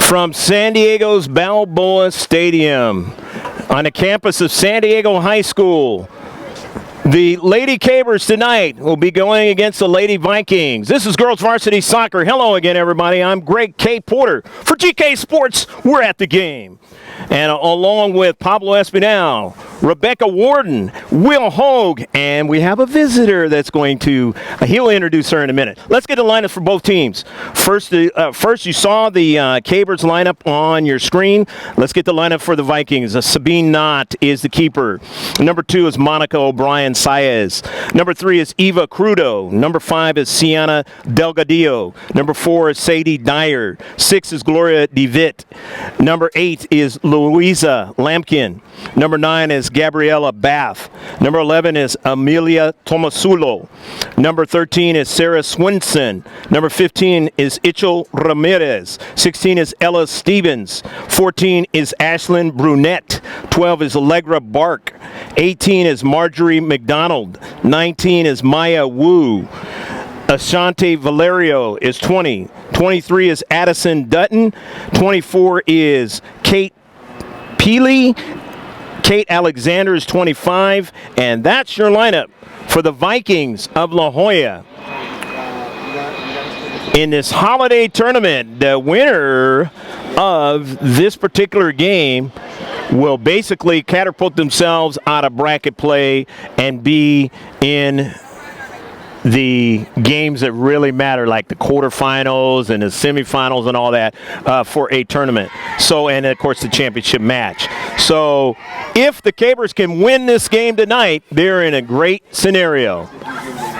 From San Diego's Balboa Stadium on the campus of San Diego High School. The Lady Cabers tonight will be going against the Lady Vikings. This is girls varsity soccer. Hello again, everybody. I'm Greg K. Porter. For GK Sports, we're at the game. And along with Pablo Espinal, Rebecca Warden, Will Hogue, and we have a visitor that's going to, he'll introduce her in a minute. Let's get the lineups for both teams. First, you saw the Cabers lineup on your screen. Let's get the lineup for the Vikings. Sabine Knott is the keeper. Number 2 is Monica O'Brien Saez. Number 3 is Eva Crudo. Number 5 is Sienna Delgadillo. Number 4 is Sadie Dyer. 6 is Gloria DeVitt. Number 8 is Louisa Lampkin. Number 9 is Gabriella Bath. Number 11 is Amelia Tomasulo. Number 13 is Sarah Swinson. Number 15 is Ichel Ramirez. 16 is Ella Stevens. 14 is Ashlyn Brunette. 12 is Allegra Bark. 18 is Marjorie McDonald. 19 is Maya Wu. Ashante Valerio is 20. 23 is Addison Dutton. 24 is Kate Peely. Kate Alexander is 25. And that's your lineup for the Vikings of La Jolla. In this holiday tournament, the winner of this particular game will basically catapult themselves out of bracket play and be in the games that really matter, like the quarterfinals and the semifinals and all that for a tournament. So, and of course the championship match. So if the Cabers can win this game tonight, they're in a great scenario.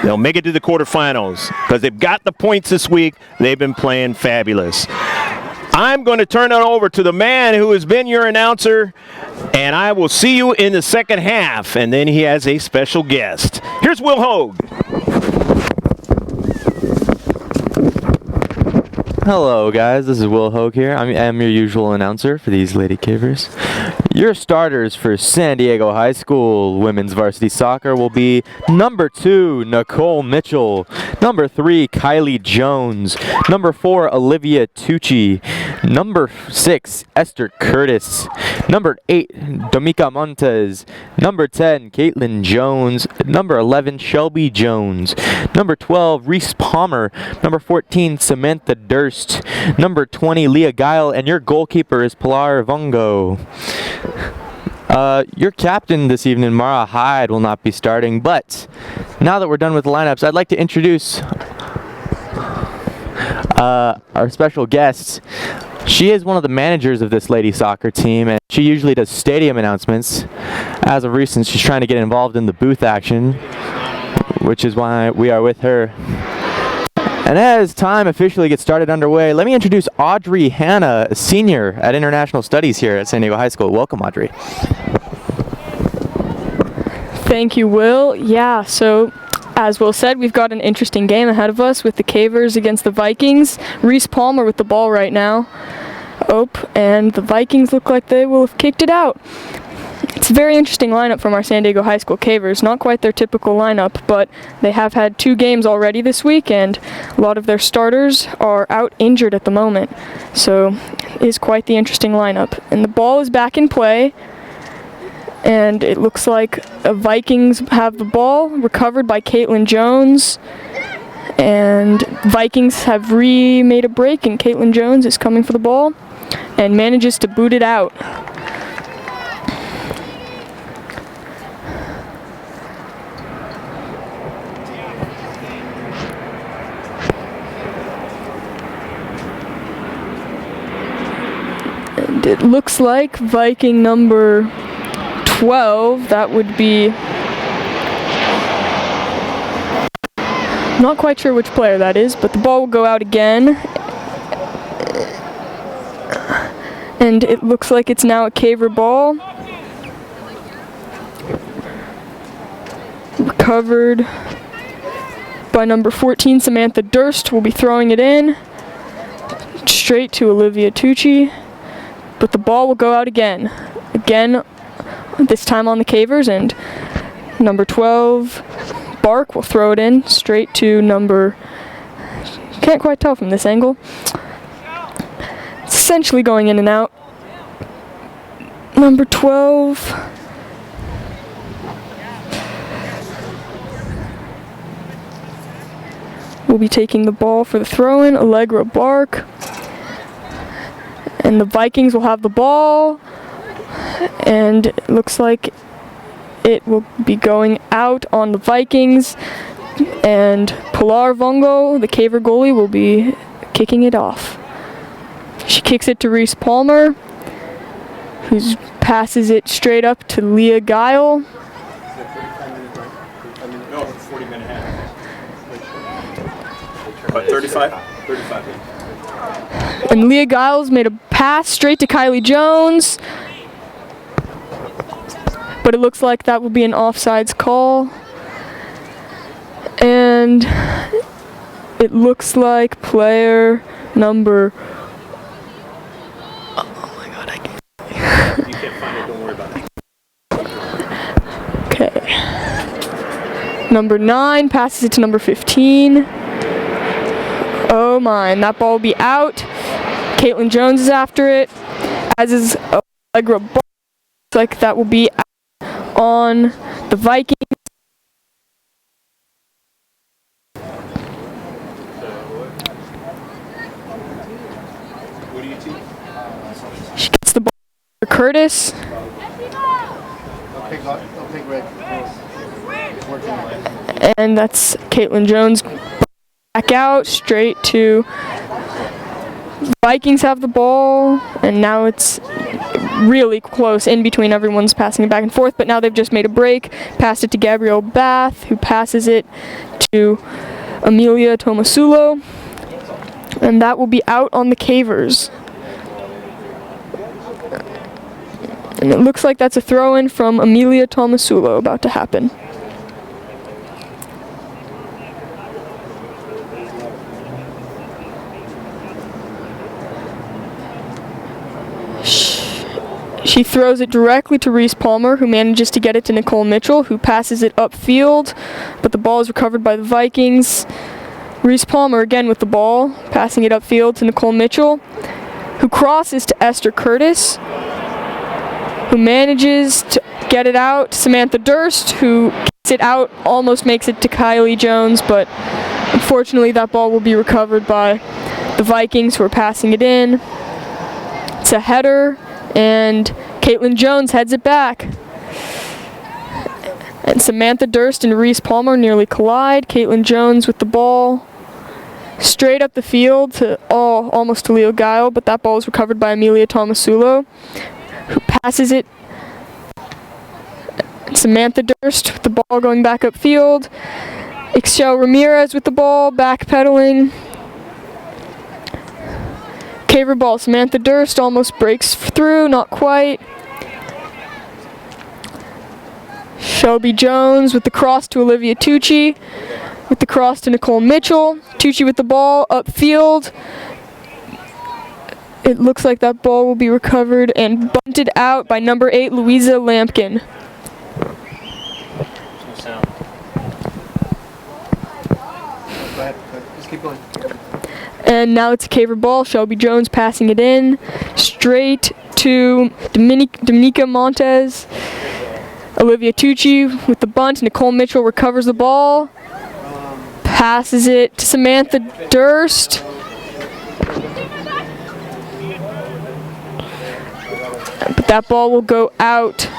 They'll make it to the quarterfinals because they've got the points this week. They've been playing fabulous. I'm going to turn it over to the man who has been your announcer, and I will see you in the second half. And then he has a special guest. Here's Will Hogue. Hello guys, this is Will Hogue here. I am your usual announcer for these Lady Cavers. Your starters for San Diego High School women's varsity soccer will be number 2, Nicole Mitchell, number 3, Kylie Jones, number 4, Olivia Tucci, number 6, Esther Curtis, number 8, Domica Montes, number 10, Caitlin Jones, number 11, Shelby Jones, number 12, Reese Palmer, number 14, Samantha Durst, number 20, Leah Guile, and your goalkeeper is Pilar Vongo. Your captain this evening, Mara Hyde, will not be starting, but now that we're done with the lineups, I'd like to introduce our special guest. She is one of the managers of this lady soccer team, and she usually does stadium announcements. As of recent, she's trying to get involved in the booth action, which is why we are with her. And as time officially gets started underway, let me introduce Audrey Hanna, a senior at International Studies here at San Diego High School. Welcome, Audrey. Thank you, Will. Yeah, so as Will said, we've got an interesting game ahead of us with the Cavers against the Vikings. Reese Palmer with the ball right now. And the Vikings look like they will have kicked it out. It's a very interesting lineup from our San Diego High School Cavers. Not quite their typical lineup, but they have had 2 games already this week, and a lot of their starters are out injured at the moment. So it is quite the interesting lineup. And the ball is back in play, and it looks like the Vikings have the ball, recovered by Caitlin Jones. And Vikings have made a break, and Caitlin Jones is coming for the ball and manages to boot it out. And it looks like Viking number 12, that would be, not quite sure which player that is, but the ball will go out again. And it looks like it's now a Caver ball. Recovered by number 14, Samantha Durst, will be throwing it in. Straight to Olivia Tucci. But the ball will go out again. Again, this time on the Cavers, and number 12, Bark, will throw it in straight to number, can't quite tell from this angle, essentially going in and out. Number 12. Will be taking the ball for the throw-in, Allegra Bark. And the Vikings will have the ball. And it looks like it will be going out on the Vikings. And Pilar Vongo, the Caver goalie, will be kicking it off. She kicks it to Reese Palmer, who passes it straight up to Leah Guile. No, 40-minute half. 35? 35. And Leah Giles made a pass straight to Kylie Jones. But it looks like that will be an offsides call. And it looks like player number... Oh my god, I can't... You can't find it, don't worry about it. Okay. Number 9 passes it to number 15. Oh my, and that ball will be out. Caitlin Jones is after it, as is Allegra Bark. Looks like that will be out on the Vikings. She gets the ball for Curtis. And that's Caitlin Jones back out, straight to Vikings have the ball, and now it's really close in between everyone's passing it back and forth, but now they've just made a break, passed it to Gabrielle Bath, who passes it to Amelia Tomasulo, and that will be out on the Cavers. And it looks like that's a throw-in from Amelia Tomasulo about to happen. She throws it directly to Reese Palmer, who manages to get it to Nicole Mitchell, who passes it upfield, but the ball is recovered by the Vikings. Reese Palmer again with the ball, passing it upfield to Nicole Mitchell, who crosses to Esther Curtis, who manages to get it out to Samantha Durst, who kicks it out, almost makes it to Kylie Jones, but unfortunately that ball will be recovered by the Vikings, who are passing it in. It's a header, and Caitlin Jones heads it back. And Samantha Durst and Reese Palmer nearly collide. Caitlin Jones with the ball straight up the field to almost to Leo Guile, but that ball is recovered by Amelia Tomasulo, who passes it. And Samantha Durst with the ball going back upfield. Excel Ramirez with the ball, backpedaling. Caver ball, Samantha Durst almost breaks through, not quite. Shelby Jones with the cross to Olivia Tucci, with the cross to Nicole Mitchell. Tucci with the ball upfield. It looks like that ball will be recovered and bunted out by number 8, Louisa Lampkin. Go ahead. Just keep going. And now it's a Caver ball. Shelby Jones passing it in straight to Dominica Montez. Olivia Tucci with the bunt. Nicole Mitchell recovers the ball. Passes it to Samantha Durst. But that ball will go out.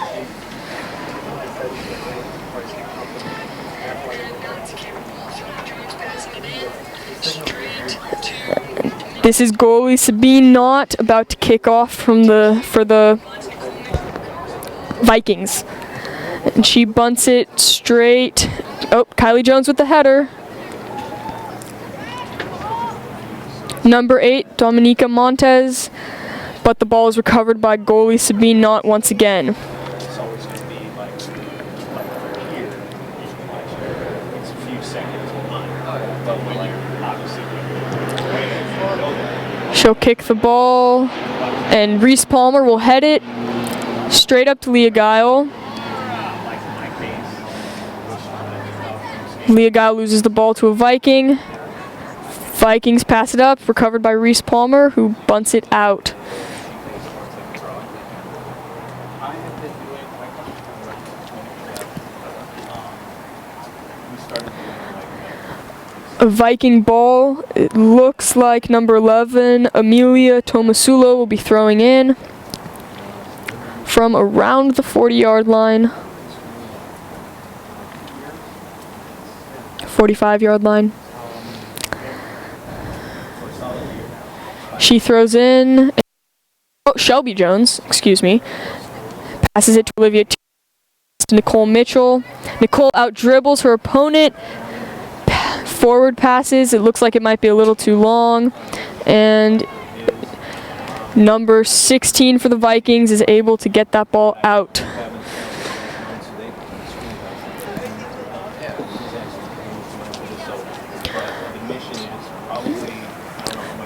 This is goalie Sabine Knott about to kick off for the Vikings. And she bunts it straight. Oh, Kylie Jones with the header. Number 8, Dominica Montez. But the ball is recovered by goalie Sabine Knott once again. She'll kick the ball, and Reese Palmer will head it straight up to Leah Guile. Leah Guile loses the ball to a Viking. Vikings pass it up, recovered by Reese Palmer, who bunts it out. a Viking ball. It looks like number 11, Amelia Tomasulo, will be throwing in from around the 40-yard line. 45-yard line. She throws in. Oh, Shelby Jones, excuse me. Passes it to Olivia to Nicole Mitchell. Nicole out dribbles her opponent. Forward passes. It looks like it might be a little too long. And number 16 for the Vikings is able to get that ball out.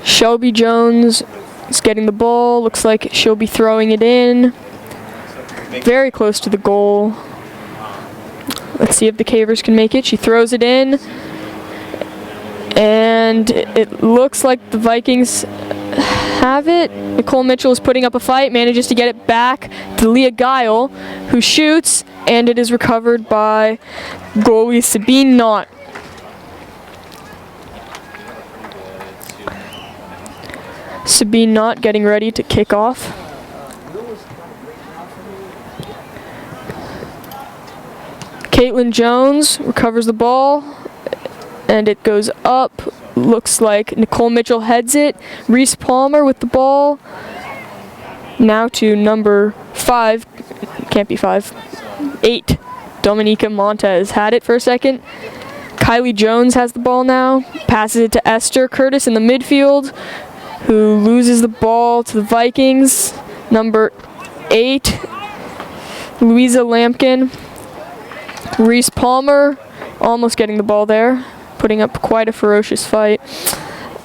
Shelby Jones is getting the ball. Looks like she'll be throwing it in. Very close to the goal. Let's see if the Cavers can make it. She throws it in. And it looks like the Vikings have it. Nicole Mitchell is putting up a fight, manages to get it back to Leah Guile, who shoots, and it is recovered by goalie Sabine Knott. Sabine Knott getting ready to kick off. Caitlin Jones recovers the ball, and it goes up. Looks like Nicole Mitchell heads it. Reese Palmer with the ball. Now to number 5, can't be 5, 8. Dominica Montez had it for a second. Kylie Jones has the ball now. Passes it to Esther Curtis in the midfield, who loses the ball to the Vikings. Number 8, Louisa Lampkin. Reese Palmer almost getting the ball there, putting up quite a ferocious fight.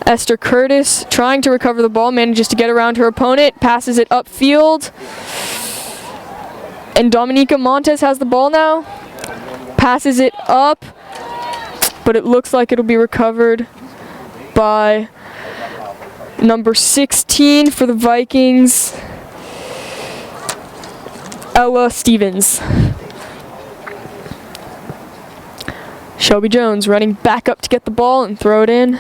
Esther Curtis trying to recover the ball, manages to get around her opponent, passes it upfield. And Dominica Montez has the ball now. Passes it up, but it looks like it'll be recovered by number 16 for the Vikings, Ella Stevens. Shelby Jones running back up to get the ball and throw it in.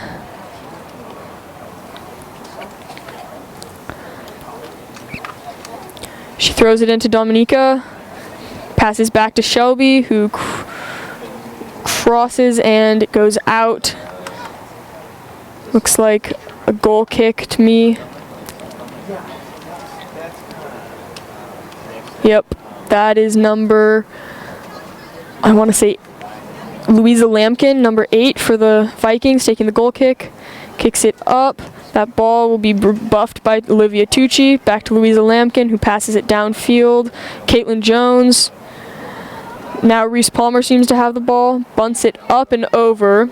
She throws it into Dominica, passes back to Shelby, who crosses and it goes out. Looks like a goal kick to me. Yep, that is number, I want to say, Louisa Lampkin, number 8 for the Vikings, taking the goal kick. Kicks it up. That ball will be buffed by Olivia Tucci. Back to Louisa Lampkin, who passes it downfield. Caitlin Jones. Now Reese Palmer seems to have the ball. Bunts it up and over.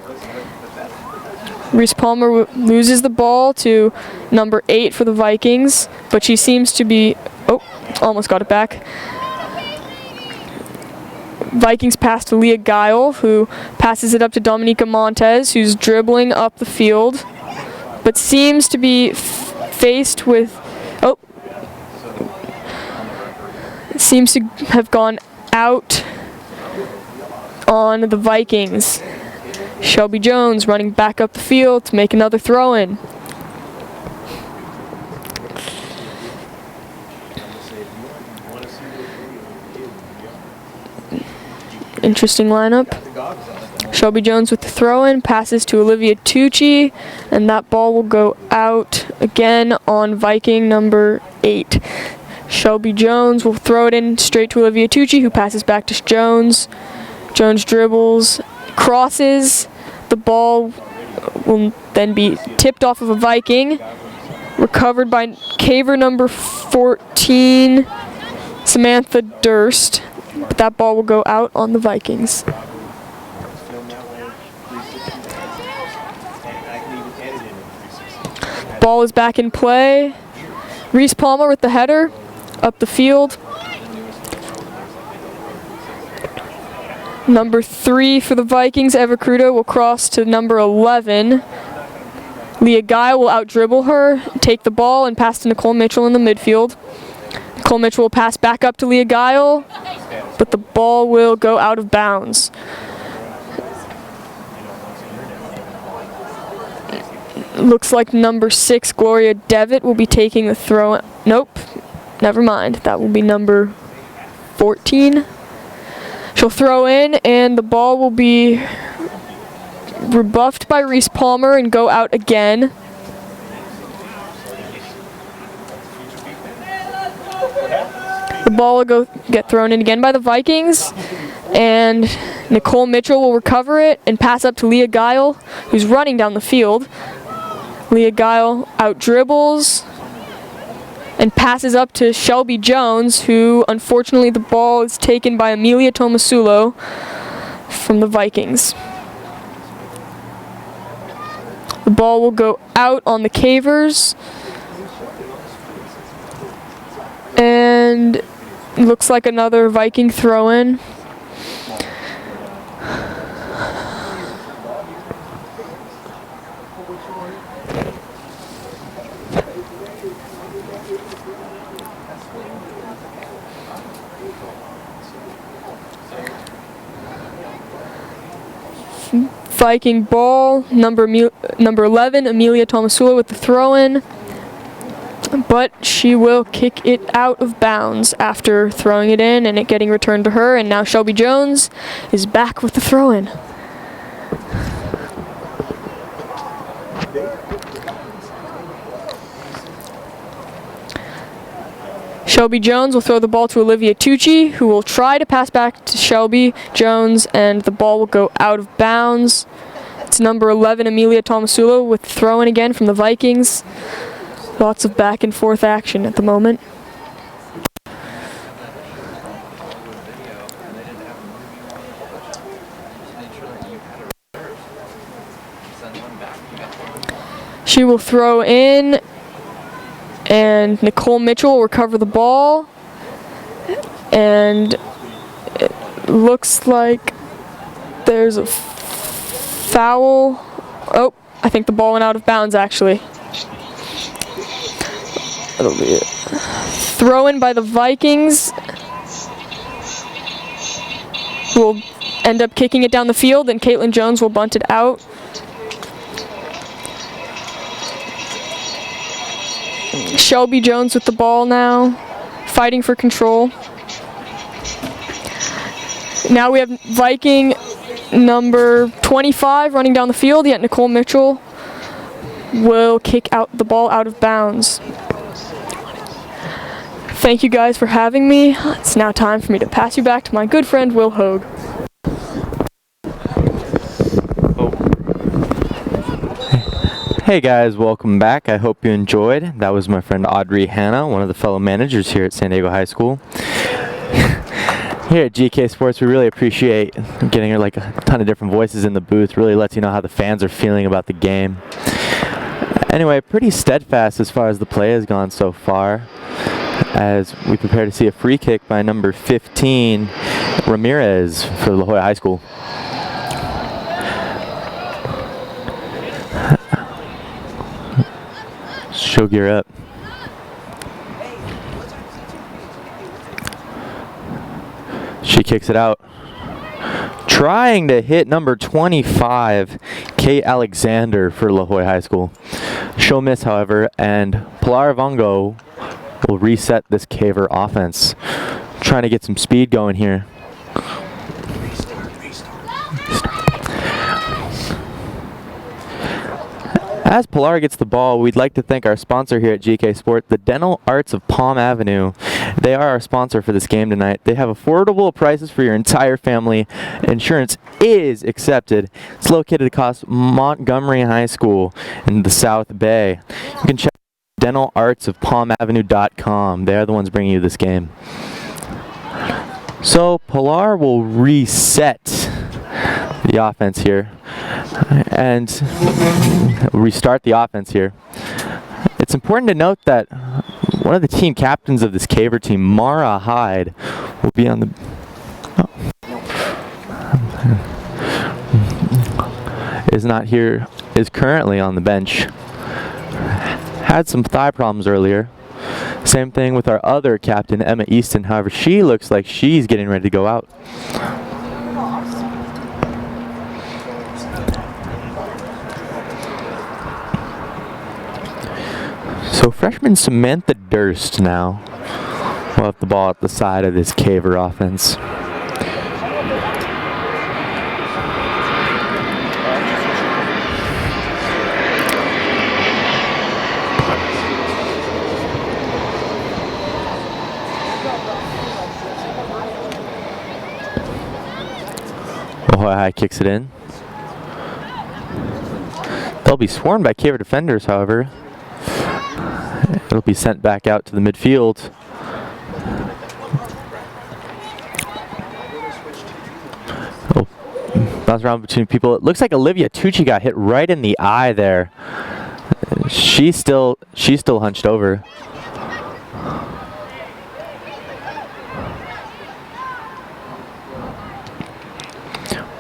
Reese Palmer loses the ball to number 8 for the Vikings, but she seems to be, oh, almost got it back. Vikings pass to Leah Guile, who passes it up to Dominica Montez, who's dribbling up the field, but seems to be faced with, seems to have gone out on the Vikings. Shelby Jones running back up the field to make another throw-in. Interesting lineup. Shelby Jones with the throw-in, passes to Olivia Tucci, and that ball will go out again on Viking number 8. Shelby Jones will throw it in straight to Olivia Tucci, who passes back to Jones. Jones dribbles, crosses. The ball will then be tipped off of a Viking, recovered by Caver number 14, Samantha Durst. But that ball will go out on the Vikings. Ball is back in play. Reese Palmer with the header up the field. Number 3 for the Vikings, Eva Crudo, will cross to number 11. Leah Guy will out-dribble her, take the ball, and pass to Nicole Mitchell in the midfield. Nicole Mitchell will pass back up to Leah Guile, but the ball will go out of bounds. looks like number 6, Gloria Devitt, will be taking the throw. Nope, never mind. That will be number 14. She'll throw in, and the ball will be rebuffed by Reese Palmer and go out again. The ball will get thrown in again by the Vikings, and Nicole Mitchell will recover it and pass up to Leah Guile, who's running down the field. Leah Guile out dribbles and passes up to Shelby Jones, who unfortunately the ball is taken by Amelia Tomasulo from the Vikings. The ball will go out on the Cavers, and looks like another Viking throw-in. Viking ball, number 11, Amelia Tomasulo with the throw-in, but she will kick it out of bounds after throwing it in and it getting returned to her, and now Shelby Jones is back with the throw-in. Shelby Jones will throw the ball to Olivia Tucci, who will try to pass back to Shelby Jones, and the ball will go out of bounds. It's number 11, Amelia Tomasulo, with the throw-in again from the Vikings. Lots of back and forth action at the moment. She will throw in, and Nicole Mitchell will recover the ball, and it looks like there's a foul. Oh, I think the ball went out of bounds actually. It'll be a throw in by the Vikings, who will end up kicking it down the field, and Caitlin Jones will bunt it out. Shelby Jones with the ball now, fighting for control. Now we have Viking number 25 running down the field, yet Nicole Mitchell will kick out the ball out of bounds. Thank you guys for having me. It's now time for me to pass you back to my good friend Will Hogue. Hey guys, welcome back. I hope you enjoyed. That was my friend Audrey Hanna, one of the fellow managers here at San Diego High School. Here at GK Sports, we really appreciate getting like a ton of different voices in the booth. Really lets you know how the fans are feeling about the game. Anyway, pretty steadfast as far as the play has gone so far, as we prepare to see a free kick by number 15, Ramirez, for La Jolla High School. She'll gear up. She kicks it out. Trying to hit number 25, Kate Alexander, for La Jolla High School. She'll miss, however, and Pilar Vongo will reset this Caver offense. Trying to get some speed going here. As Pilar gets the ball, we'd like to thank our sponsor here at GK Sport, the Dental Arts of Palm Avenue. They are our sponsor for this game tonight. They have affordable prices for your entire family. Insurance is accepted. It's located across Montgomery High School in the South Bay. You can check dentalartsofpalmavenue.com. They're the ones bringing you this game. So Pilar will reset the offense here and restart the offense here. It's important to note that one of the team captains of this Caver team, Mara Hyde, will be on the is currently on the bench. Had some thigh problems earlier. Same thing with our other captain, Emma Easton. However, she looks like she's getting ready to go out. So freshman Samantha Durst now will have the ball at the side of this Caver offense. High kicks it in. They'll be swarmed by Caver defenders, however. It'll be sent back out to the midfield. Oh, bounce around between people. It looks like Olivia Tucci got hit right in the eye there. She's still hunched over.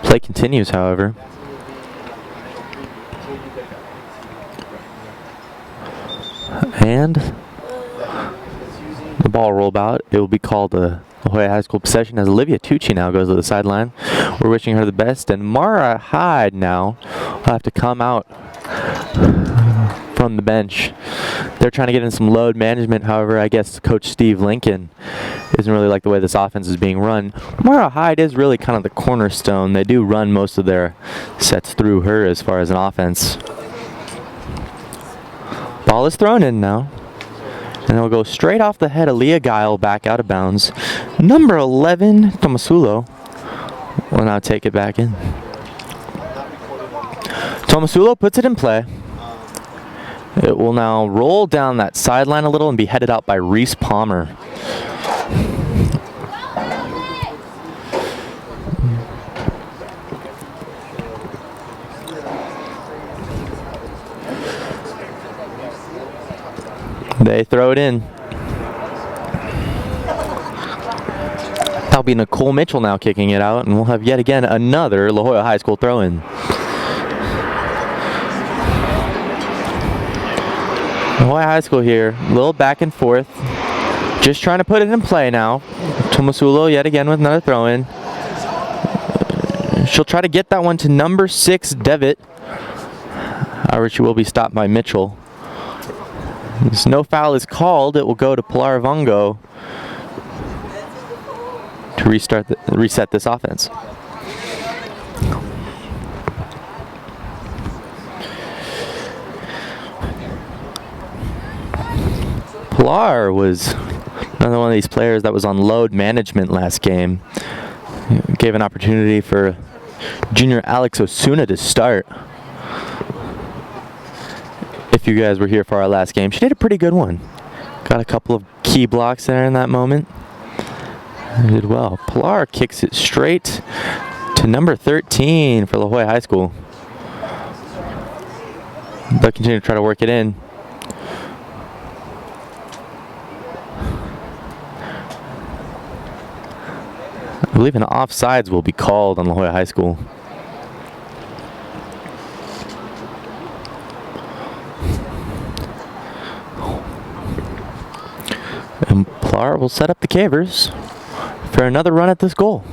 Play continues, however. And the ball roll out. It will be called a La Jolla High School possession as Olivia Tucci now goes to the sideline. We're wishing her the best. And Mara Hyde now will have to come out from the bench. They're trying to get in some load management. However, I guess Coach Steve Lincoln isn't really like the way this offense is being run. Mara Hyde is really kind of the cornerstone. They do run most of their sets through her as far as an offense. Ball is thrown in now. And it'll go straight off the head of Leah Guile back out of bounds. Number 11, Tomasulo, will now take it back in. Tomasulo puts it in play. It will now roll down that sideline a little and be headed out by Reese Palmer. They throw it in. That'll be Nicole Mitchell now kicking it out, and we'll have yet again another La Jolla High School throw-in. La Jolla High School here, a little back and forth. Just trying to put it in play now. Tomasulo yet again with another throw-in. She'll try to get that one to number 6, Devitt. However, she will be stopped by Mitchell. As no foul is called, it will go to Pilar Vongo to reset this offense. Pilar was another one of these players that was on load management last game. Gave an opportunity for junior Alex Osuna to start. If you guys were here for our last game, she did a pretty good one. Got a couple of key blocks there in that moment. Did well. Pilar kicks it straight to number 13 for La Jolla High School. They'll continue to try to work it in. I believe an offsides will be called on La Jolla High School. And Pilar will set up the Cavers for another run at this goal.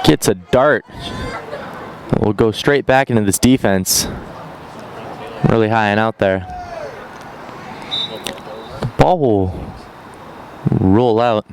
Gets a dart. We'll go straight back into this defense. Really high and out there. The ball will roll out.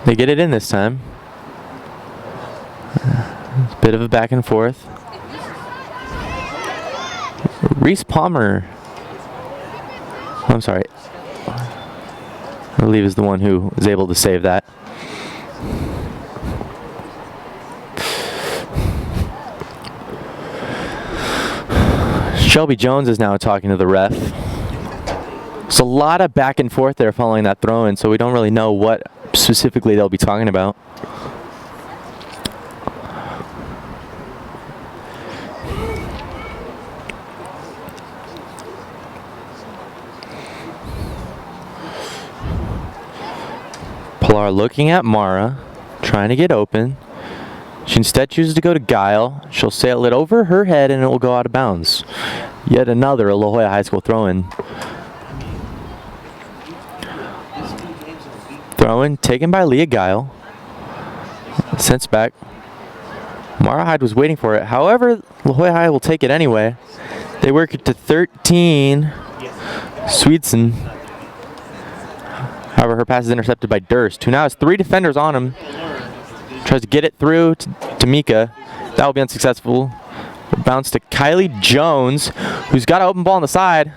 They get it in this time. Bit of a back and forth. Reese Palmer, I'm sorry, I believe is the one who was able to save that. Shelby Jones is now talking to the ref. There's a lot of back and forth there following that throw-in, so we don't really know what specifically they'll be talking about. Pilar looking at Mara, trying to get open. She instead chooses to go to Guile. She'll sail it over her head and it will go out of bounds. Yet another La Jolla High School throw-in. Throw-in taken by Leah Guile. Sent back. Mara Hyde was waiting for it. However, La Jolla High will take it anyway. They work it to 13. Swedson. However, her pass is intercepted by Durst, who now has 3 defenders on him. Tries to get it through to Mika. That will be unsuccessful. Bounce to Kylie Jones, who's got an open ball on the side.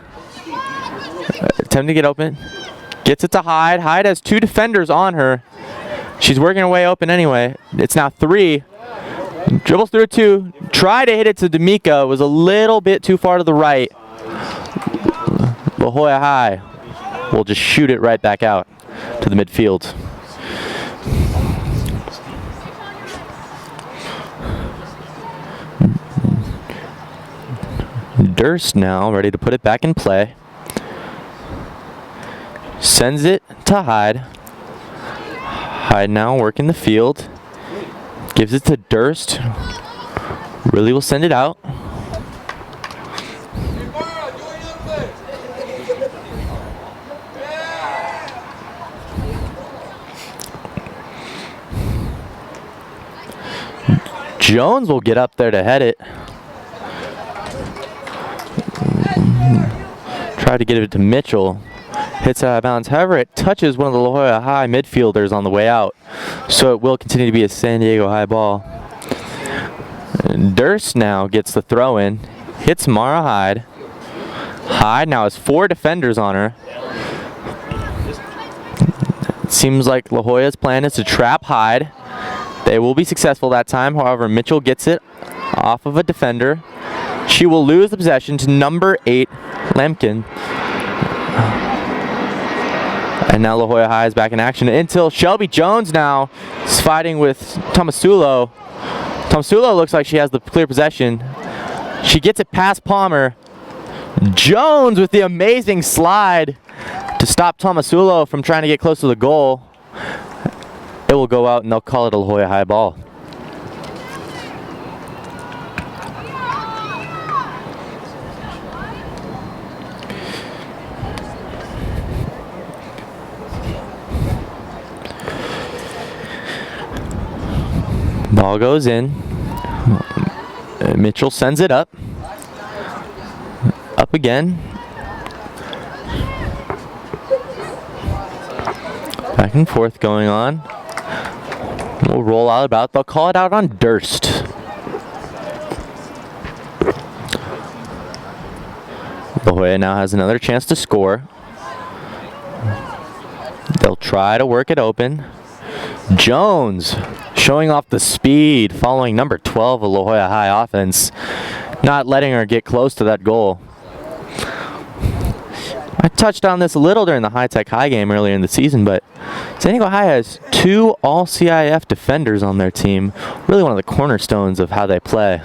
Attempting to get open. Gets it to Hyde. Hyde has 2 defenders on her. She's working her way open anyway. It's now 3. Dribbles through 2. Try to hit it to D'Amica. Was a little bit too far to the right. La Jolla High will just shoot it right back out to the midfield. Durst now ready to put it back in play. Sends it to Hyde. Hyde now working the field. Gives it to Durst. Really will send it out. Jones will get up there to head it. Try to get it to Mitchell. Hits out of bounds. However, it touches one of the La Jolla High midfielders on the way out. So it will continue to be a San Diego High ball. And Durst now gets the throw in. Hits Mara Hyde. Hyde now has 4 defenders on her. It seems like La Jolla's plan is to trap Hyde. They will be successful that time. However, Mitchell gets it off of a defender. She will lose the possession to number 8, Lemkin. And now La Jolla High is back in action until Shelby Jones now is fighting with Tomasulo. Tomasulo looks like she has the clear possession. She gets it past Palmer. Jones with the amazing slide to stop Tomasulo from trying to get close to the goal. It will go out and they'll call it a La Jolla High ball. Ball goes in. Mitchell sends it up. Up again. Back and forth going on. We'll roll out about. They'll call it out on Durst. La Jolla now has another chance to score. They'll try to work it open. Jones showing off the speed, following number 12 of La Jolla High offense, not letting her get close to that goal. I touched on this a little during the High-Tech High game earlier in the season, but San Diego High has 2 all C.I.F defenders on their team. Really one of the cornerstones of how they play.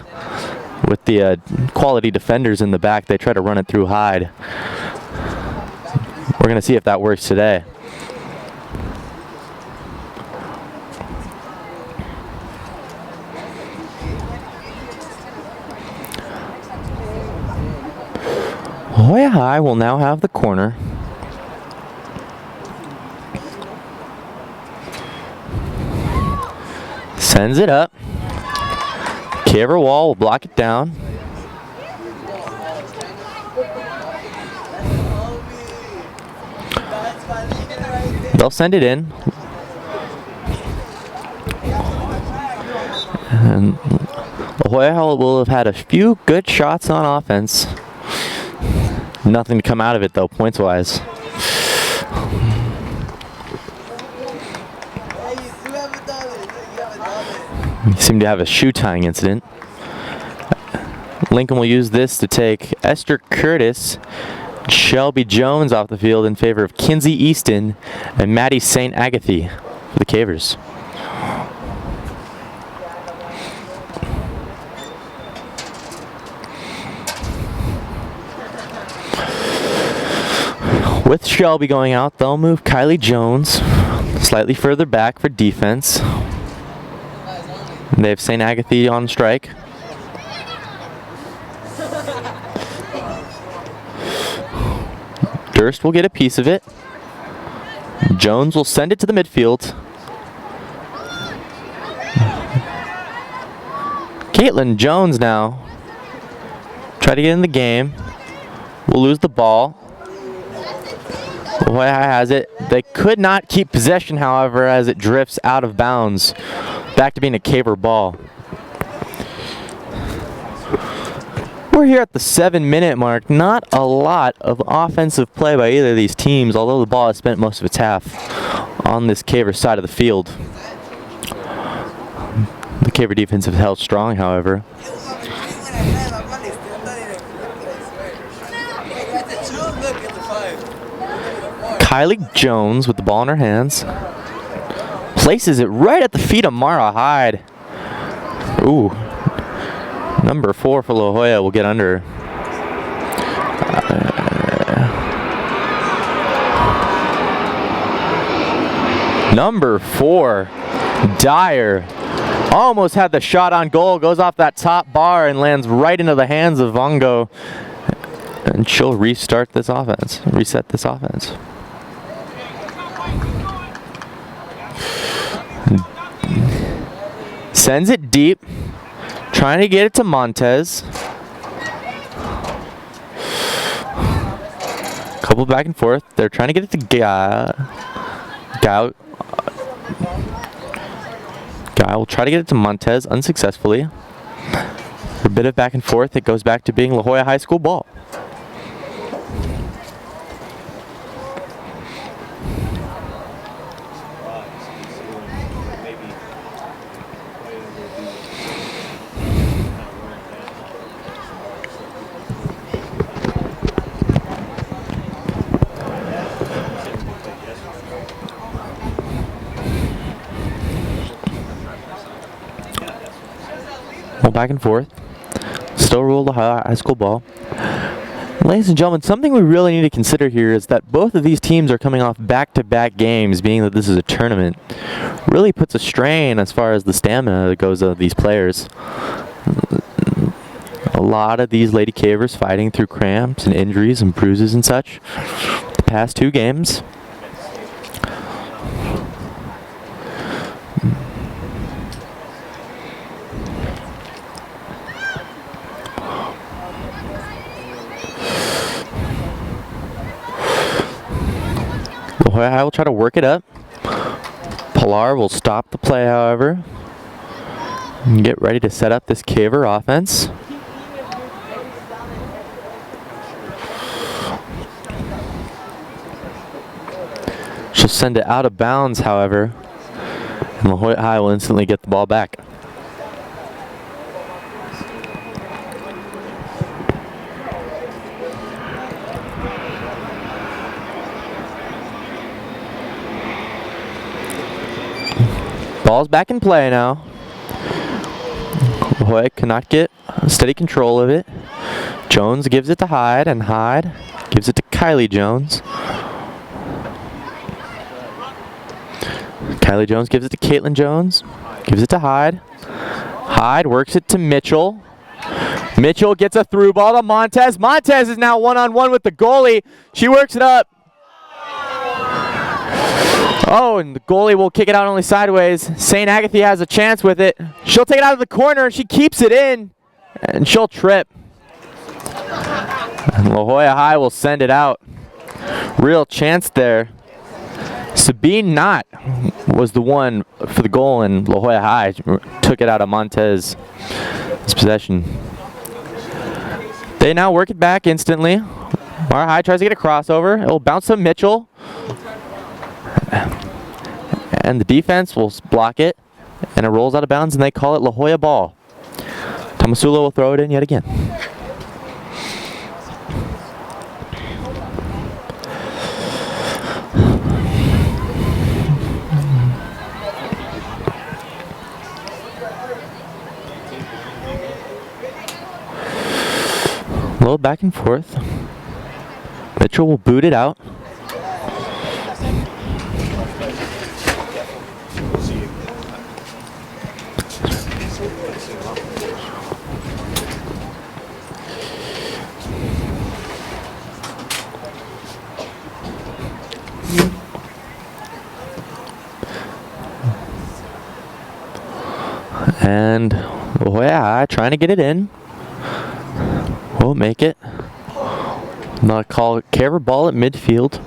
With the quality defenders in the back, they try to run it through Hyde. We're going to see if that works today. La Jolla High will now have the corner. Sends it up. Caver Wall will block it down. They'll send it in. And La Jolla will have had a few good shots on offense. Nothing to come out of it though, points-wise. Seem to have a shoe tying incident. Lincoln will use this to take Esther Curtis, Shelby Jones off the field in favor of Kinsey Easton and Maddie St. Agatha for the Cavers. With Shelby going out, they'll move Kylie Jones. Slide Slightly further back for defense. They have St. Agatha on strike. Durst will get a piece of it. Jones will send it to the midfield. Caitlin Jones now. Try to get in the game. Will lose the ball. La Jolla has it. They could not keep possession, however, as it drifts out of bounds. Back to being a Caver ball. We're here at the 7-minute mark. Not a lot of offensive play by either of these teams, although the ball has spent most of its half on this Caver side of the field. The Caver defense have held strong, however. Kylie Jones with the ball in her hands. Places it right at the feet of Mara Hyde. Ooh. Number 4 for La Jolla will get under. Number 4, Dyer. Almost had the shot on goal. Goes off that top bar and lands right into the hands of Vongo. And she'll restart this offense. Reset this offense. Sends it deep. Trying to get it to Montez. Couple back and forth. They're trying to get it to Guy will try to get it to Montez unsuccessfully. For a bit of back and forth, it goes back to being La Jolla High School ball. Back and forth. Still rule the high school ball. Ladies and gentlemen, something we really need to consider here is that both of these teams are coming off back-to-back games, being that this is a tournament. Really puts a strain as far as the stamina that goes of these players. A lot of these Lady Cavers fighting through cramps and injuries and bruises and such the past 2 games. I will try to work it up. Pilar will stop the play, however, and get ready to set up this Caver offense. She'll send it out of bounds, however, and La Jolla High will instantly get the ball back. Ball's back in play now. La Jolla cannot get steady control of it. Jones gives it to Hyde, and Hyde gives it to Kylie Jones. Kylie Jones gives it to Caitlin Jones. Gives it to Hyde. Hyde works it to Mitchell. Mitchell gets a through ball to Montez. Montez is now one-on-one with the goalie. She works it up. Oh, and the goalie will kick it out only sideways. St. Agatha has a chance with it. She'll take it out of the corner. She keeps it in, and she'll trip. And La Jolla High will send it out. Real chance there. Sabine Knott was the one for the goal, and La Jolla High took it out of Montez's possession. They now work it back instantly. Mara High tries to get a crossover. It will bounce to Mitchell. And the defense will block it, and it rolls out of bounds, and they call it La Jolla ball. Tomasula will throw it in yet again. A little back and forth. Mitchell will boot it out. And, oh yeah, trying to get it in. Won't make it. Not call it carry ball at midfield.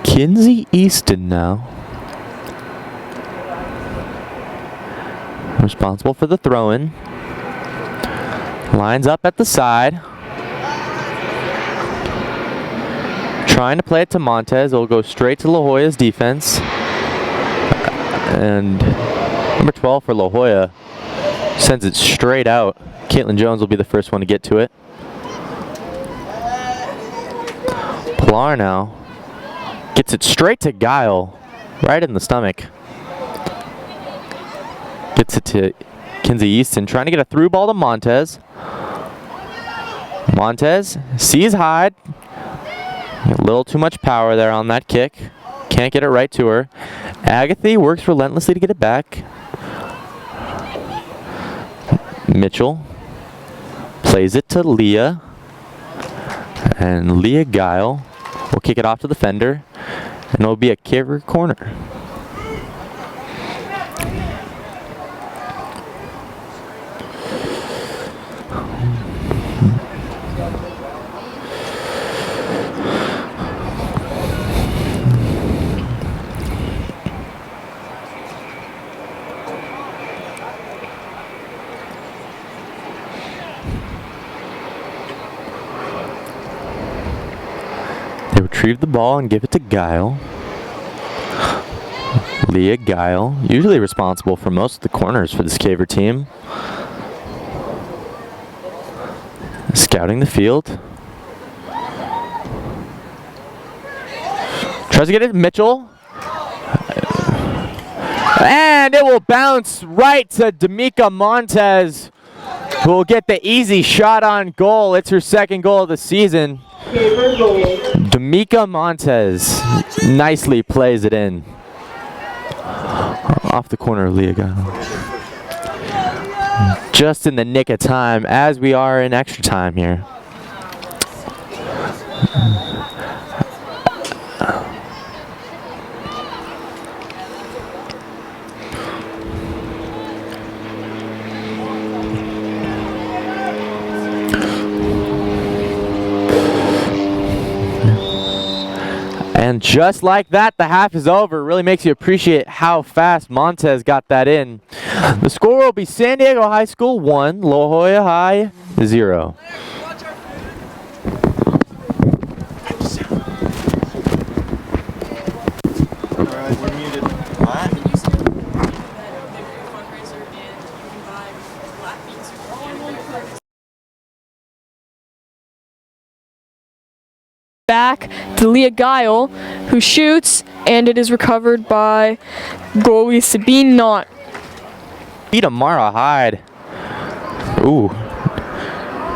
Kinsey Easton now. Responsible for the throw-in. Lines up at the side. Trying to play it to Montez. It'll go straight to La Jolla's defense. And number 12 for La Jolla sends it straight out. Caitlin Jones will be the first one to get to it. Pilar now gets it straight to Guile, right in the stomach. Gets it to Kinsey Easton, trying to get a through ball to Montez. Montez sees Hyde. A little too much power there on that kick. Can't get it right to her. Agatha works relentlessly to get it back. Mitchell plays it to Leah. And Leah Guile will kick it off to the fender. And it'll be a carry corner. They retrieve the ball and give it to Guile. Leah Guile, usually responsible for most of the corners for this Caver team. Scouting the field. Tries to get it to Mitchell. And it will bounce right to D'Amica Montez, who will get the easy shot on goal. It's her second goal of the season. D'Amica Montez nicely plays it in. Off the corner of Leah Guile. Just in the nick of time as we are in extra time here. And just like that, the half is over. Really makes you appreciate how fast Montez got that in. The score will be San Diego High School 1, La Jolla High 0. Alright, we're muted. Back to Leah Guile, who shoots, and it is recovered by goalie Sabine Knott. Beat Amara Hyde. Ooh.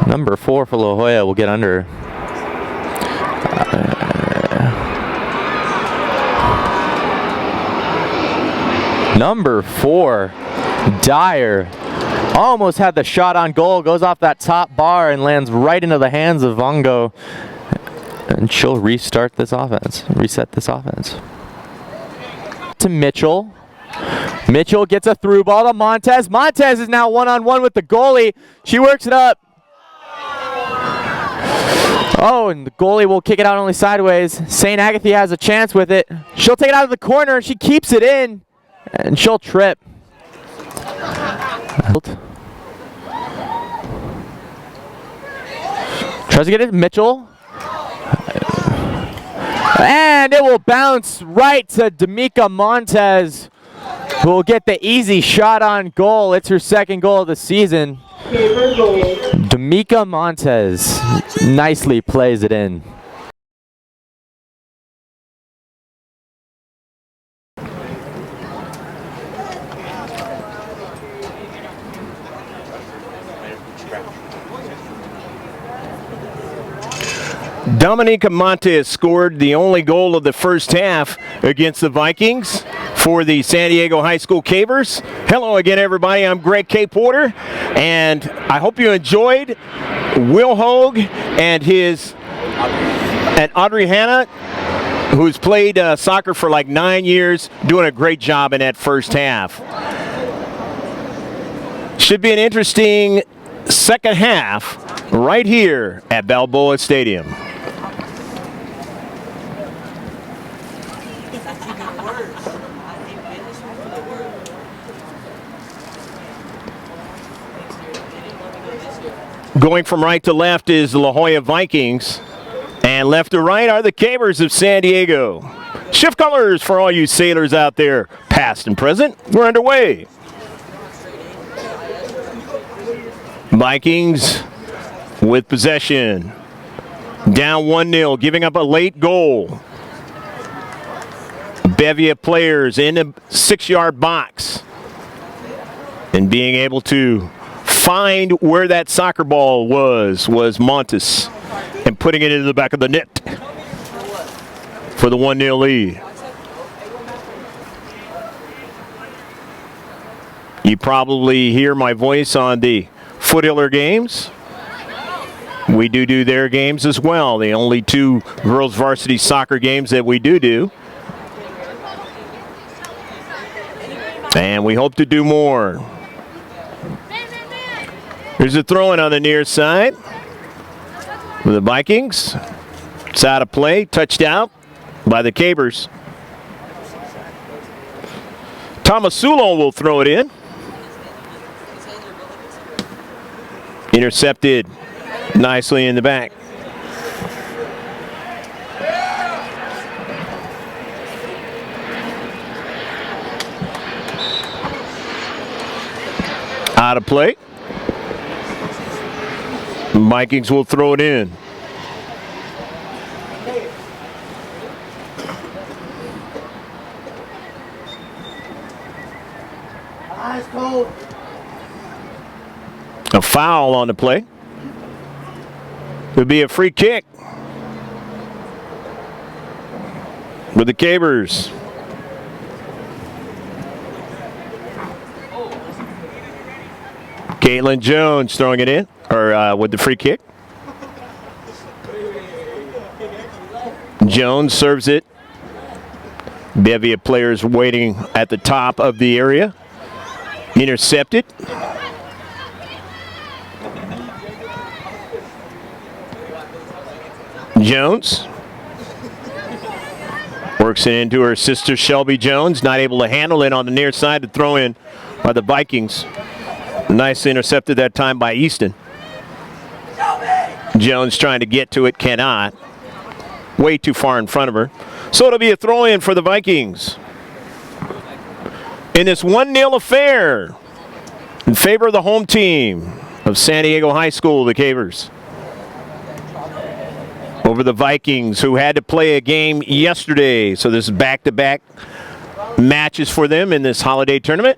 Number 4 for La Jolla will get under. Number 4, Dyer. Almost had the shot on goal, goes off that top bar and lands right into the hands of Vongo. And she'll reset this offense. To Mitchell. Mitchell gets a through ball to Montez. Montez is now one-on-one with the goalie. She works it up. Oh, and the goalie will kick it out only sideways. St. Agatha has a chance with it. She'll take it out of the corner. She keeps it in. And she'll trip. Tries to get it to Mitchell. And it will bounce right to D'Amica Montez, who will get the easy shot on goal. It's her second goal of the season. D'Amica Montez nicely plays it in. Dominica Montez scored the only goal of the first half against the Vikings for the San Diego High School Cavers. Hello again, everybody. I'm Greg K. Porter, and I hope you enjoyed Will Hogue and his And Audrey Hanna, who's played soccer for like 9 years, doing a great job in that first half. Should be an interesting second half right here at Balboa Stadium. Going from right to left is the La Jolla Vikings, and left to right are the Cabers of San Diego. Shift colors for all you sailors out there, past and present. We're underway. Vikings with possession. Down 1-0, giving up a late goal. Bevy of players in the 6-yard box. And being able to find where that soccer ball was Montes. And putting it into the back of the net for the 1-0 lead. You probably hear my voice on the Foothiller games. We do their games as well. The only 2 girls varsity soccer games that we do. And we hope to do more. Here's a throw-in on the near side for the Vikings. It's out of play, touched out by the Cabers. Tomasulo will throw it in. Intercepted nicely in the back. Out of play. Vikings will throw it in. A foul on the play. Could be a free kick with the Cabers. Caitlin Jones throwing it in, or with the free kick. Jones serves it. Bevy of players waiting at the top of the area. Intercepted. Jones works it into her sister Shelby Jones, not able to handle it on the near side to throw in by the Vikings. Nice intercepted that time by Easton. Jones trying to get to it, cannot. Way too far in front of her. So it'll be a throw in for the Vikings. In this 1-0 affair in favor of the home team of San Diego High School, the Cabers. Over the Vikings, who had to play a game yesterday. So this is back-to-back matches for them in this holiday tournament.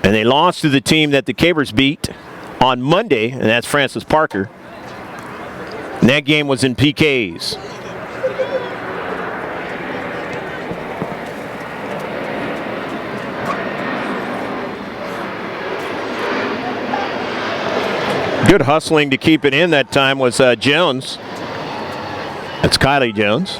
And they lost to the team that the Cabers beat on Monday, and that's Francis Parker. And that game was in PKs. Good hustling to keep it in that time was Jones. That's Kylie Jones.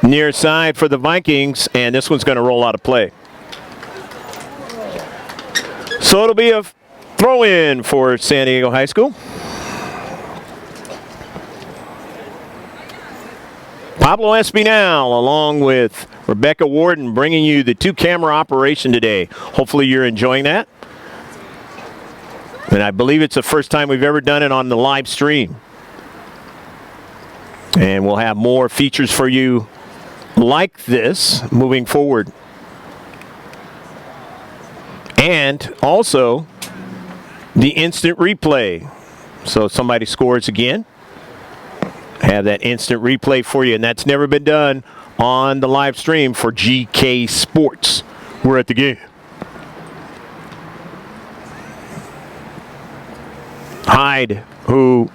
Near side for the Vikings, and this one's going to roll out of play. So it'll be a throw-in for San Diego High School. Pablo Espinal along with Rebecca Warden bringing you the 2-camera operation today. Hopefully you're enjoying that. And I believe it's the first time we've ever done it on the live stream. And we'll have more features for you like this moving forward. And also the instant replay. So if somebody scores again, have that instant replay for you, and that's never been done on the live stream for GK Sports. We're at the game. Hyde, who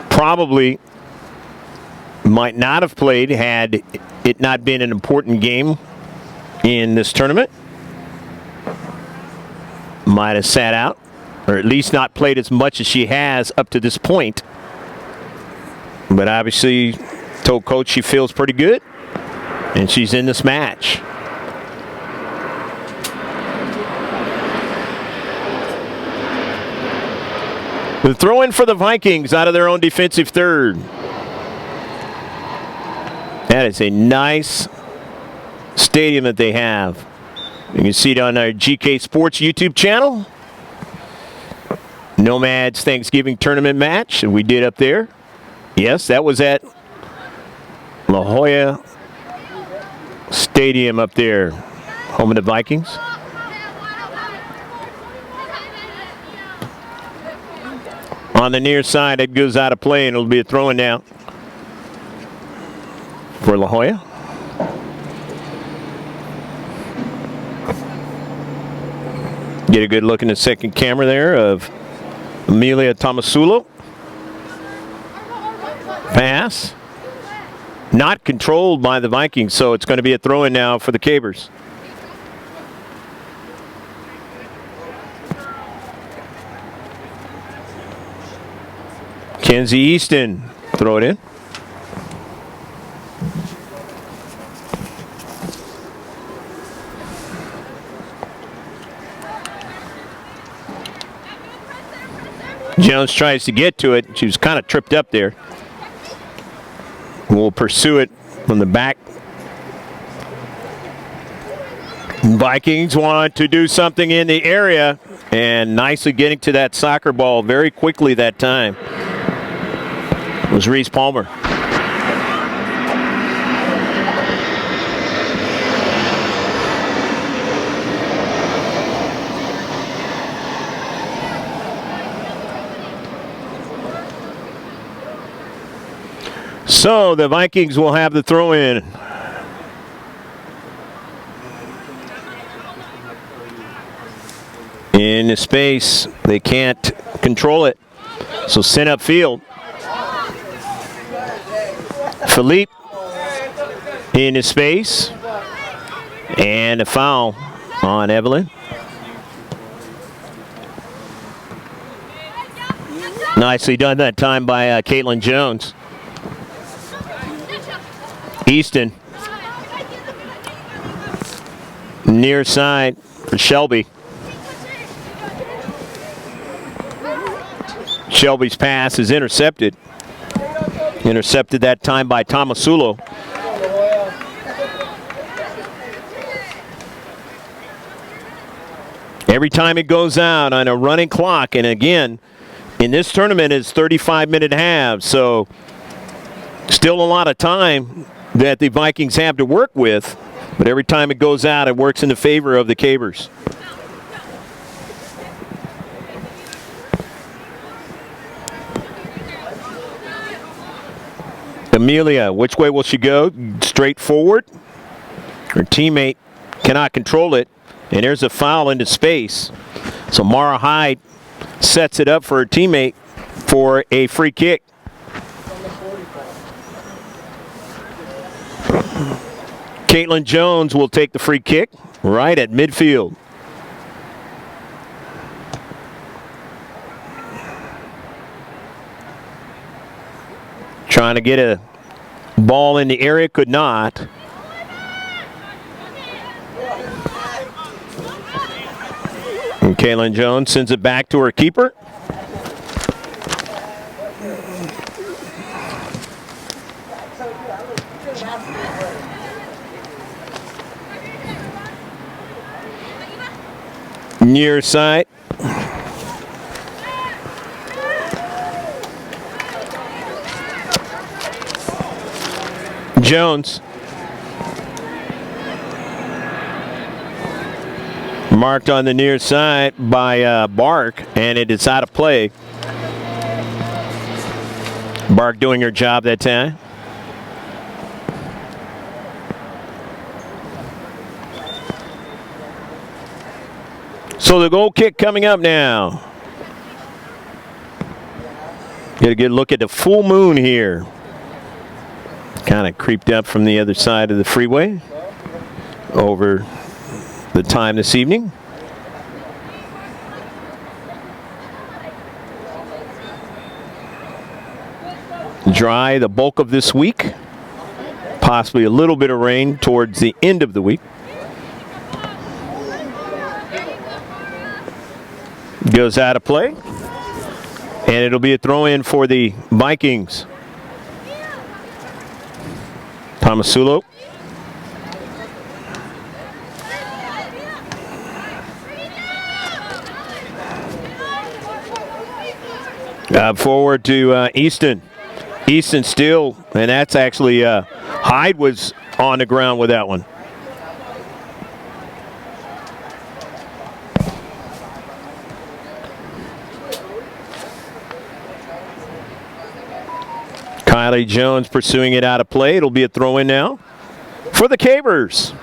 probably might not have played had it not been an important game in this tournament. might have sat out, or at least not played as much as she has up to this point. But obviously told coach she feels pretty good, and she's in this match. The throw in for the Vikings out of their own defensive third. That is a nice stadium that they have. You can see it on our GK Sports YouTube channel. Nomads Thanksgiving Tournament match that we did up there. Yes, that was at La Jolla Stadium up there, home of the Vikings. On the near side, it goes out of play, and it'll be a throw-in now for La Jolla. Get a good look in the second camera there of Amelia Tomasulo. Pass. Not controlled by the Vikings, so it's going to be a throw-in now for the Cabers. Kenzie Easton, throw it in. Jones tries to get to it. She was kind of tripped up there. We'll pursue it from the back. Vikings want to do something in the area, and nicely getting to that soccer ball very quickly that time was Reese Palmer. So the Vikings will have the throw in. In the space, they can't control it. So send up field. Philippe in the space. And a foul on Evelyn. Nicely done that time by Caitlin Jones. Easton. Near side for Shelby. Shelby's pass is intercepted. Intercepted that time by Tomasulo. Every time it goes out on a running clock, and again, in this tournament it's 35-minute halves, so still a lot of time that the Vikings have to work with, but every time it goes out, it works in the favor of the Cabers. Amelia, which way will she go? Straight forward. Her teammate cannot control it, and there's a foul into space. So Mara Hyde sets it up for her teammate for a free kick. Caitlin Jones will take the free kick right at midfield. Trying to get a ball in the area, could not. And Caitlin Jones sends it back to her keeper. Near side. Jones. Marked on the near side by Bark, and it is out of play. Bark doing her job that time. So the goal kick coming up now. Get a good look at the full moon here. Kind of creeped up from the other side of the freeway over the time this evening. Dry the bulk of this week. Possibly a little bit of rain towards the end of the week. Goes out of play. And it'll be a throw-in for the Vikings. Tomasulo. Forward to Easton. Easton still, and that's actually Hyde was on the ground with that one. Kylie Jones pursuing it out of play. It'll be a throw-in now for the Cavers.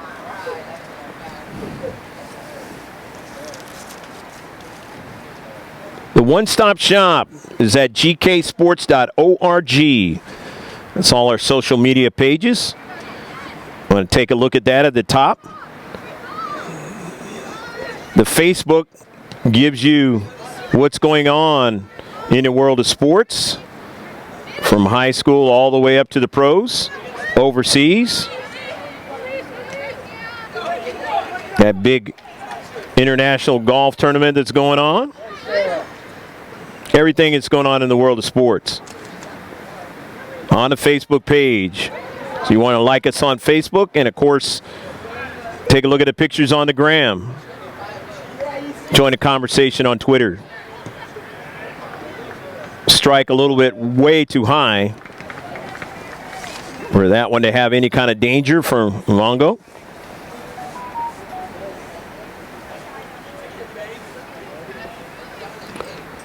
The one-stop shop is at gksports.org. That's all our social media pages. Want to take a look at that at the top. The Facebook gives you what's going on in the world of sports, from high school all the way up to the pros, overseas. That big international golf tournament that's going on. Everything that's going on in the world of sports on the Facebook page. So you want to like us on Facebook, and of course, take a look at the pictures on the gram. Join the conversation on Twitter. Strike a little bit way too high for that one to have any kind of danger from Longo.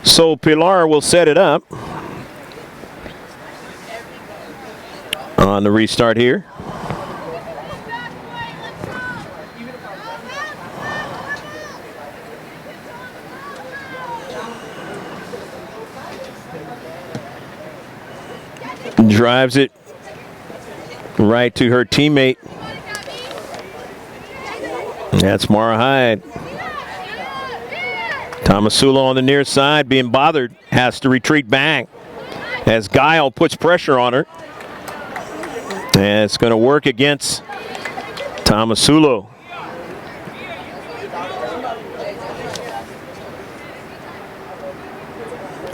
So Pilar will set it up on the restart here. Drives it right to her teammate. That's Mara Hyde. Tomasulo on the near side, being bothered, has to retreat back as Guile puts pressure on her. And it's going to work against Tomasulo.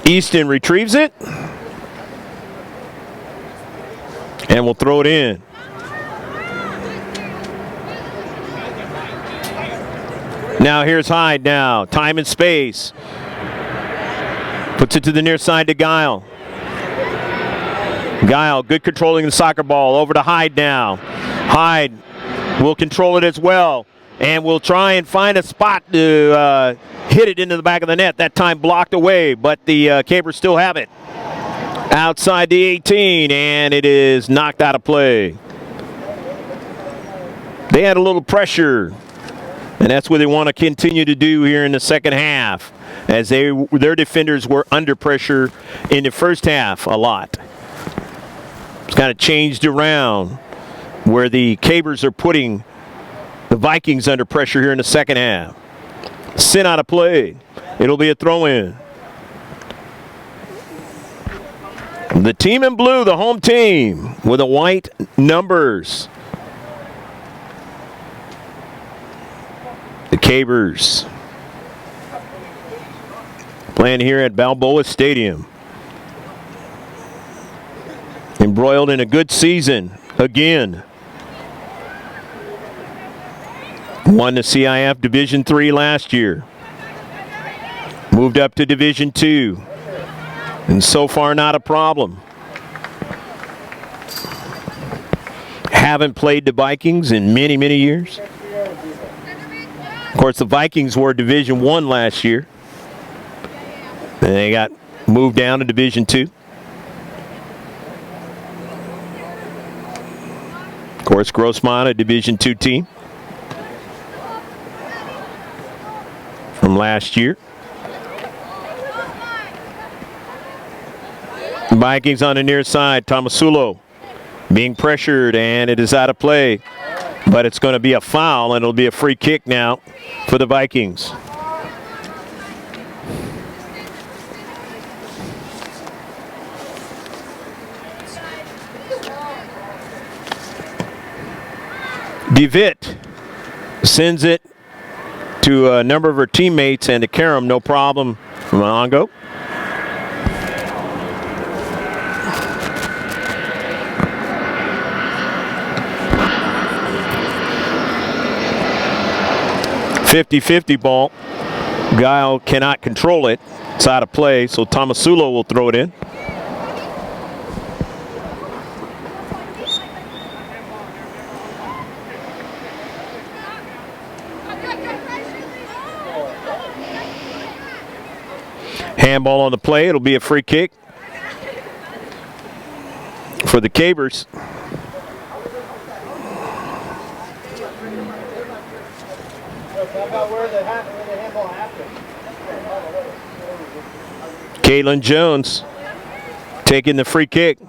Easton retrieves it. And we'll throw it in. Now here's Hyde now. Time and space. Puts it to the near side to Guile. Guile, good controlling the soccer ball. Over to Hyde now. Hyde will control it as well. And will try and find a spot to hit it into the back of the net. That time blocked away, but the Cavers still have it. Outside the 18, and it is knocked out of play. They had a little pressure, and that's what they want to continue to do here in the second half, as their defenders were under pressure in the first half a lot. It's kind of changed around where the Cavers are putting the Vikings under pressure here in the second half. Sent out of play. It'll be a throw-in. The team in blue, the home team, with the white numbers. The Cavers playing here at Balboa Stadium. Embroiled in a good season again. Won the C.I.F. Division III last year. Moved up to Division II. And so far, not a problem. Haven't played the Vikings in many, many years. Of course, the Vikings were Division I last year. And they got moved down to Division II. Of course, Grossmont, a Division II team from last year. Vikings on the near side. Tomasulo being pressured, and it is out of play. But it's going to be a foul, and it'll be a free kick now for the Vikings. DeVitt sends it to a number of her teammates and to Karam, no problem. Mongo. .50-50 ball. Guile cannot control it. It's out of play, so Tomasulo will throw it in. Handball on the play. It'll be a free kick for the Cavers. Caitlin Jones taking the free kick.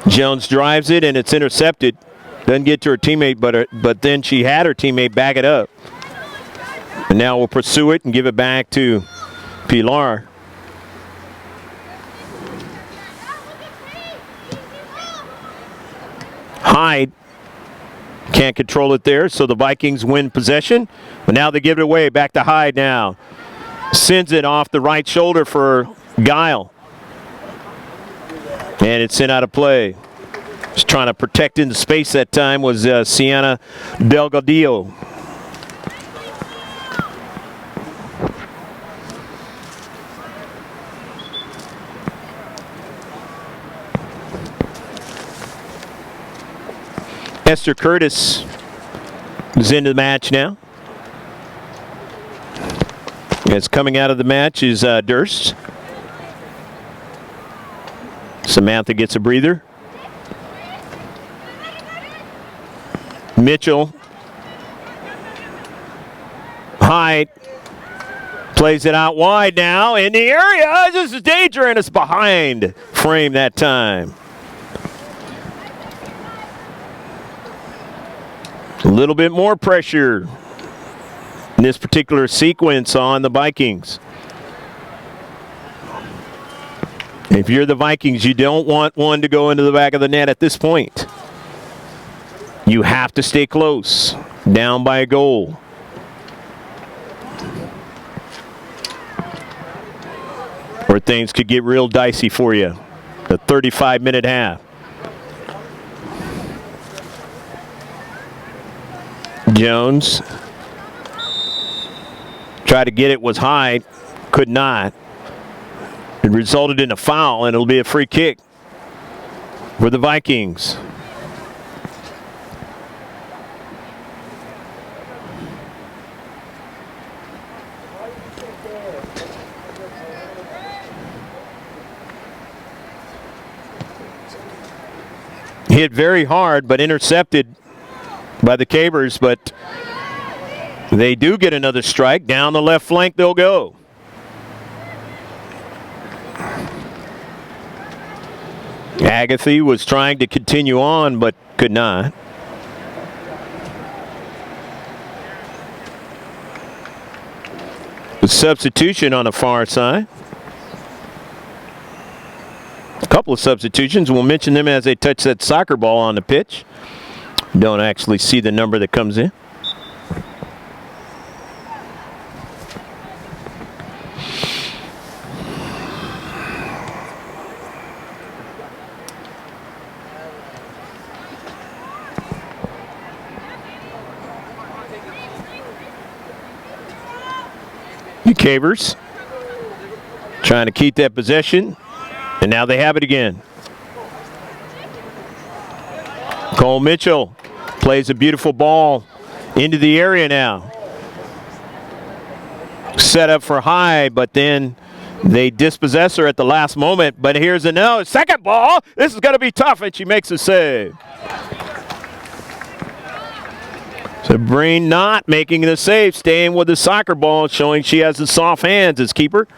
Jones drives it and it's intercepted. Doesn't get to her teammate, but then she had her teammate back it up. And now we'll pursue it and give it back to Pilar. Hyde can't control it there, so the Vikings win possession. But now they give it away. Back to Hyde now. Sends it off the right shoulder for Guile. And it's sent out of play. Just trying to protect in the space that time was Sienna Delgadillo. Esther Curtis is into the match now. As coming out of the match is Durst. Samantha gets a breather. Mitchell. Hyde plays it out wide now in the area. This is danger, and it's behind frame that time. A little bit more pressure in this particular sequence on the Vikings. If you're the Vikings, you don't want one to go into the back of the net at this point. You have to stay close, down by a goal. Or things could get real dicey for you. The 35-minute half. Jones tried to get it, was Hyde, could not. It resulted in a foul, and it'll be a free kick for the Vikings. Hit very hard, but intercepted by the Cavers, but they do get another strike. Down the left flank they'll go. Agathy was trying to continue on, but could not. The substitution on the far side. A couple of substitutions. We'll mention them as they touch that soccer ball on the pitch. Don't actually see the number that comes in. The Cavers trying to keep that possession, and now they have it again. Cole Mitchell plays a beautiful ball into the area now. Set up for Hyde, but then they dispossess her at the last moment. But here's another second ball. This is going to be tough, and she makes a save. So Breen not making the save, staying with the soccer ball, showing she has the soft hands as keeper.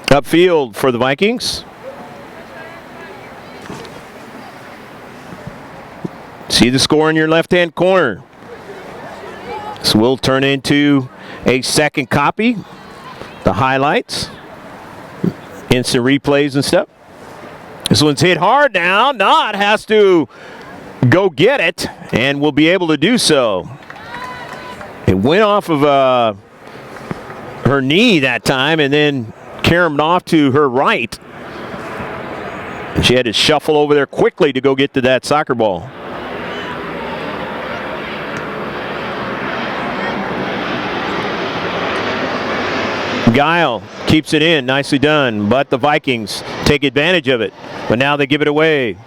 Upfield for the Vikings. See the score in your left-hand corner. This will turn into a second copy, the highlights, instant replays and stuff. This one's hit hard now. Knott has to go get it and will be able to do so. It went off of her knee that time and then caromed off to her right. And she had to shuffle over there quickly to go get to that soccer ball. Guile keeps it in, nicely done, but the Vikings take advantage of it. But now they give it away.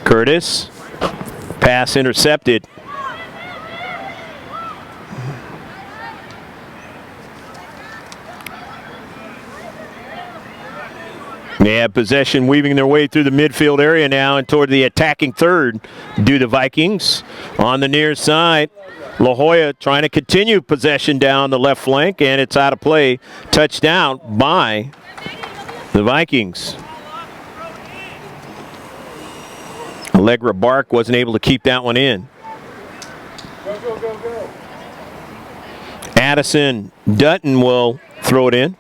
Curtis, pass intercepted. They have possession, weaving their way through the midfield area now and toward the attacking third do the Vikings. On the near side, La Jolla trying to continue possession down the left flank, and it's out of play. Touchdown by the Vikings. Allegra Bark wasn't able to keep that one in. Addison Dutton will throw it in.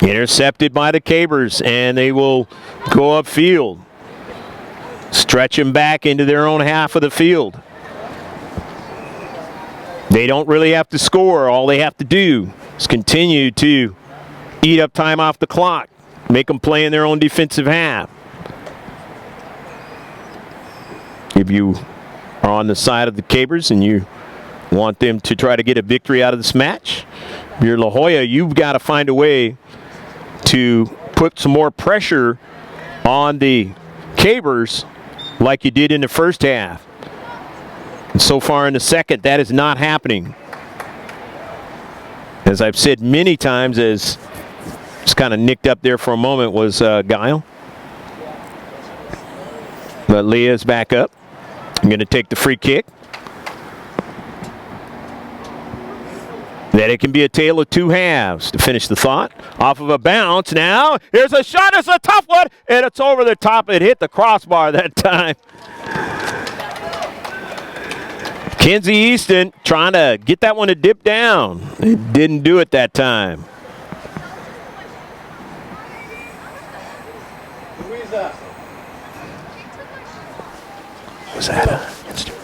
Intercepted by the Cabers, and they will go upfield. Stretch them back into their own half of the field. They don't really have to score. All they have to do is continue to eat up time off the clock. Make them play in their own defensive half. If you are on the side of the Cabers and you want them to try to get a victory out of this match, if you're La Jolla, you've got to find a way to put some more pressure on the Cabers like you did in the first half. And so far in the second, that is not happening. As I've said many times, as it's kind of nicked up there for a moment, was Guile. But Leah's back up. I'm going to take the free kick. That it can be a tale of two halves to finish the thought. Off of a bounce now. Here's a shot. It's a tough one. And it's over the top. It hit the crossbar that time. Kenzie Easton trying to get that one to dip down. It didn't do it that time. Was that instant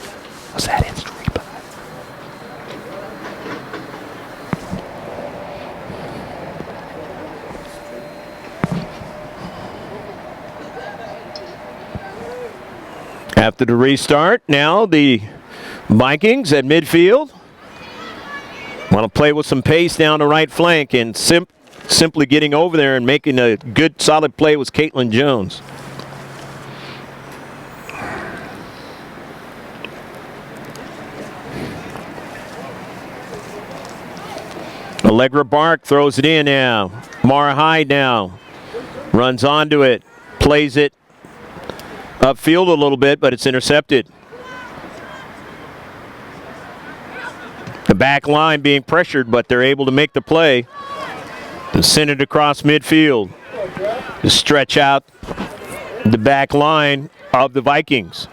replay? After the restart, now the Vikings at midfield want to play with some pace down the right flank, and simply getting over there and making a good solid play was Caitlin Jones. Allegra Bark throws it in now. Mara Hyde now runs onto it, plays it upfield a little bit, but it's intercepted. The back line being pressured, but they're able to make the play and send it across midfield to stretch out the back line of the Vikings.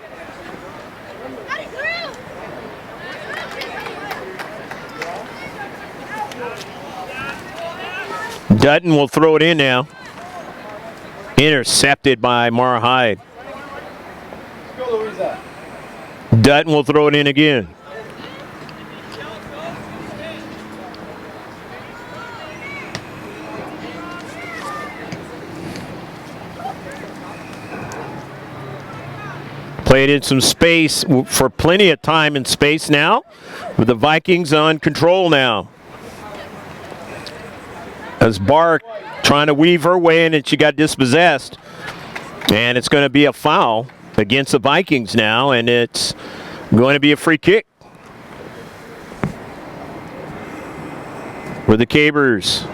Dutton will throw it in now. Intercepted by Mara Hyde. Dutton will throw it in again. Played in some space for plenty of time and space now, with the Vikings on control now. As Bark trying to weave her way in, and she got dispossessed. And it's going to be a foul against the Vikings now, and it's going to be a free kick for the Cabers.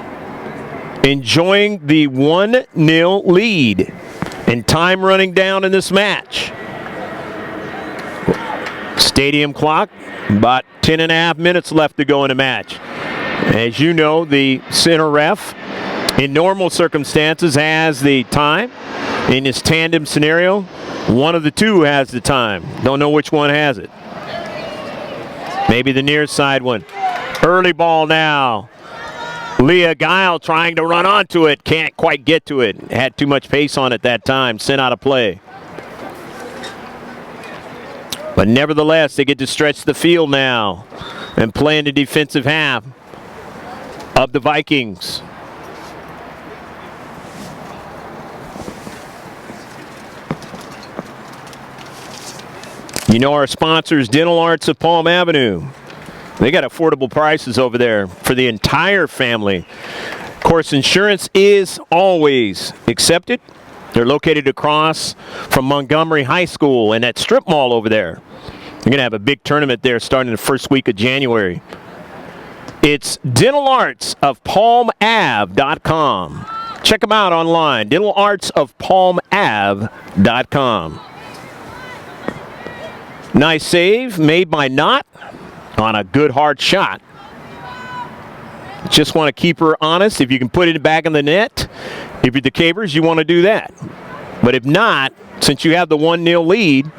Enjoying the 1-0 lead and time running down in this match. Stadium clock, about 10.5 minutes left to go in the match. As you know, the center ref, in normal circumstances, has the time. In this tandem scenario, One of the two has the time. Don't know which one has it. Maybe the near side one. Early ball now. Leah Guile trying to run onto it. Can't quite get to it. Had too much pace on it that time. Sent out of play. But nevertheless, they get to stretch the field now and play in the defensive half of the Vikings. You know our sponsors, Dental Arts of Palm Avenue. They got affordable prices over there for the entire family. Of course, insurance is always accepted. They're located across from Montgomery High School and that strip mall over there. They're going to have a big tournament there starting the first week of January. It's dentalartsofpalmave.com. Check them out online, dentalartsofpalmave.com. Nice save made by Knott on a good hard shot. Just want to keep her honest. If you can put it back in the net, if you're the Cavers, you want to do that. But if not, since you have the 1-0 lead,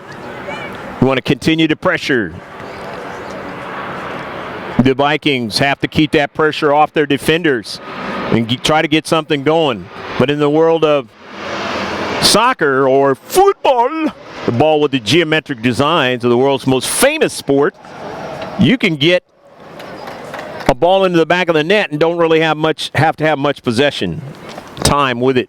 you want to continue to pressure. The Vikings have to keep that pressure off their defenders and try to get something going. But in the world of soccer or football, the ball with the geometric designs of the world's most famous sport, you can get a ball into the back of the net and don't really have to have much possession time with it.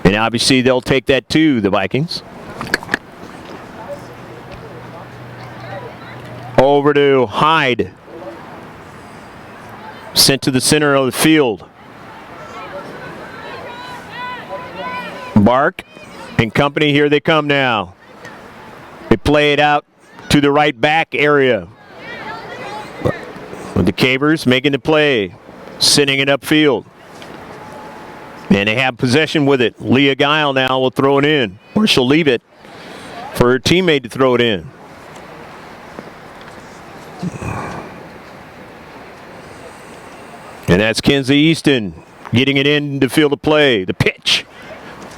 And obviously they'll take that too, the Vikings. Over to Hyde. Sent to the center of the field. Bark and company, here they come now. They play it out to the right back area. With the Cavers making the play, sending it upfield. And they have possession with it. Leah Guile now will throw it in, or she'll leave it for her teammate to throw it in. And that's Kenzie Easton getting it in the field of play, the pitch,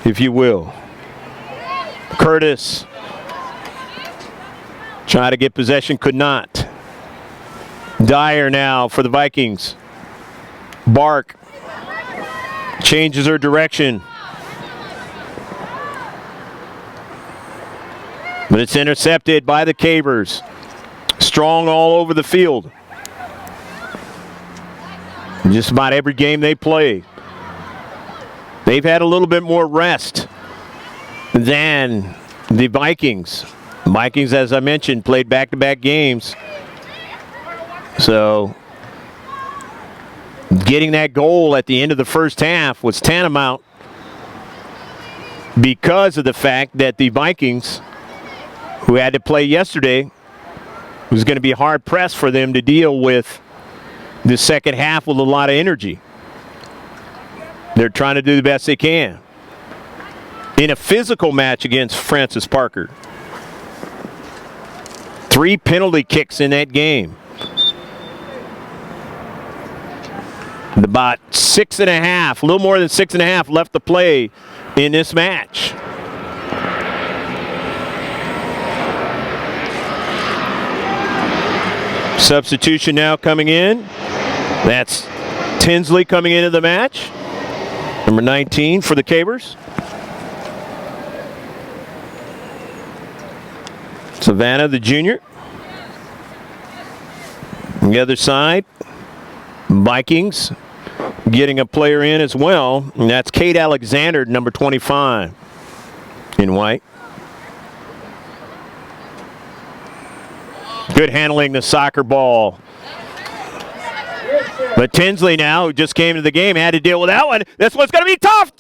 if you will. Curtis trying to get possession, could not. Dyer now for the Vikings. Bark changes her direction. But it's intercepted by the Cavers. Strong all over the field. Just about every game they play. They've had a little bit more rest than the Vikings. Vikings, as I mentioned, played back-to-back games. So getting that goal at the end of the first half was tantamount because of the fact that the Vikings, who had to play yesterday, was going to be hard-pressed for them to deal with the second half with a lot of energy. They're trying to do the best they can in a physical match against Francis Parker. 3 penalty kicks in that game. About 6.5, a little more than 6.5 left to play in this match. Substitution now coming in. That's Tinsley coming into the match. Number 19 for the Cavers. Savannah, the junior. On the other side, Vikings getting a player in as well, and that's Kate Alexander, number 25 in white. Good handling the soccer ball. But Tinsley now, who just came to the game, had to deal with that one. This one's going to be tough.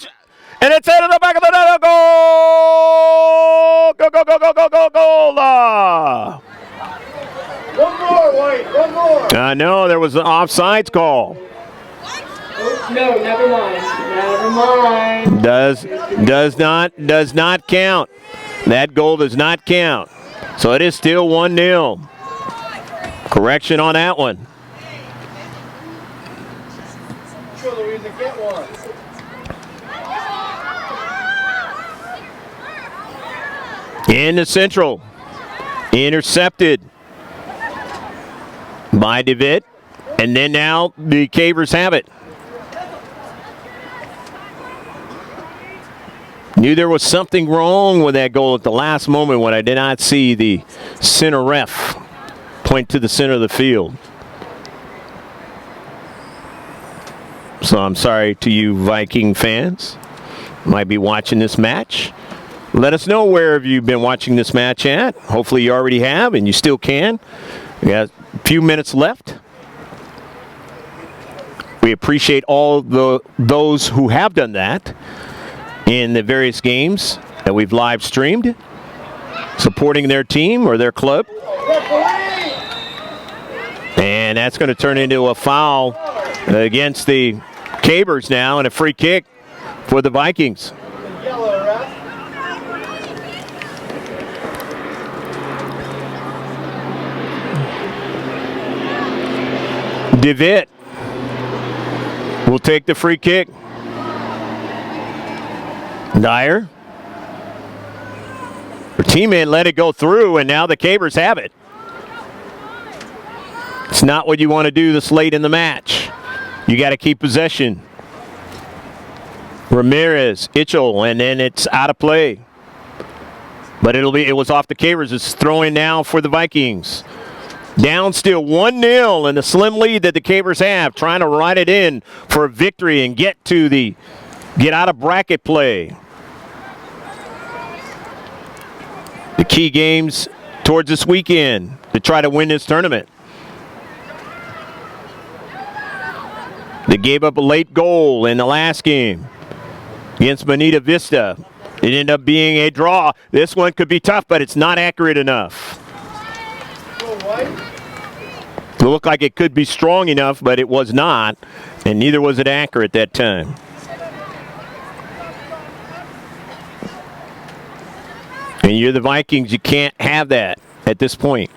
And it's out of the back of the net. Goal! Go, go, go, go, go, go, goal! One more, White. One more. I know, there was an offsides call. No, never mind. Never mind. Does not count. That goal does not count. So it is still 1-0. Correction on that one. Sure, Louisa, get one. In the central. Intercepted by DeVitt. And then now the Cavers have it. Knew there was something wrong with that goal at the last moment when I did not see the center ref point to the center of the field. So I'm sorry to you Viking fans. Might be watching this match. Let us know where have you been watching this match at. Hopefully you already have and you still can. We got a few minutes left. We appreciate all those who have done that in the various games that we've live streamed, supporting their team or their club. And that's going to turn into a foul against the Cavers now and a free kick for the Vikings. DeVitt will take the free kick. Dyer. Her teammate let it go through, and now the Cavers have it. It's not what you want to do this late in the match. You got to keep possession. Ramirez, Itchell, and then it's out of play. But it was off the Cavers. It's throwing now for the Vikings. Down still 1-0 in the slim lead that the Cavers have, trying to ride it in for a victory and get out of bracket play. The key games towards this weekend to try to win this tournament. They gave up a late goal in the last game against Bonita Vista. It ended up being a draw. This one could be tough, but it's not accurate enough. It looked like it could be strong enough, but it was not, and neither was it accurate that time. And you're the Vikings, you can't have that at this point.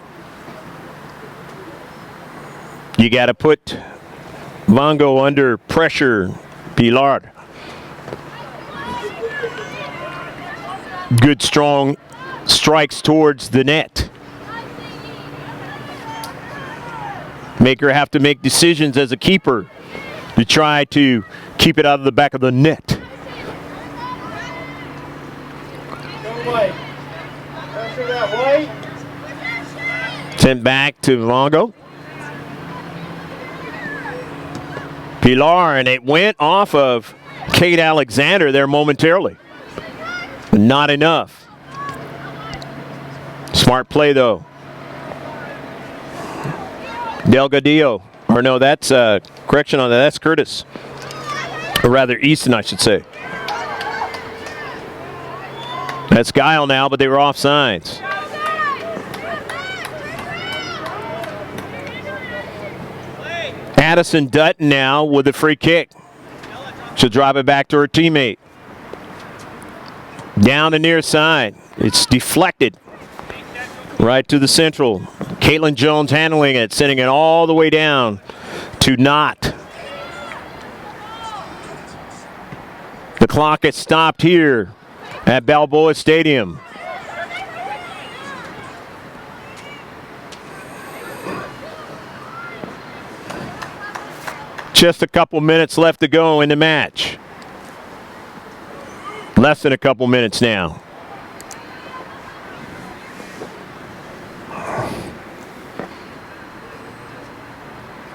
You got to put Vongo under pressure, Pilar. Good, strong strikes towards the net. Make her have to make decisions as a keeper to try to keep it out of the back of the net. Sent back to Vongo. Pilar, and it went off of Kate Alexander there momentarily. Not enough. Smart play, though. Delgadillo. Or no, that's correction on that. That's Curtis. Or rather, Easton, I should say. That's Guile now, but they were offsides. Addison Dutton now with a free kick. She'll drop it back to her teammate. Down the near side. It's deflected. Right to the central. Caitlin Jones handling it, sending it all the way down to Knott. The clock is stopped here at Balboa Stadium. Just a couple minutes left to go in the match. Less than a couple minutes now.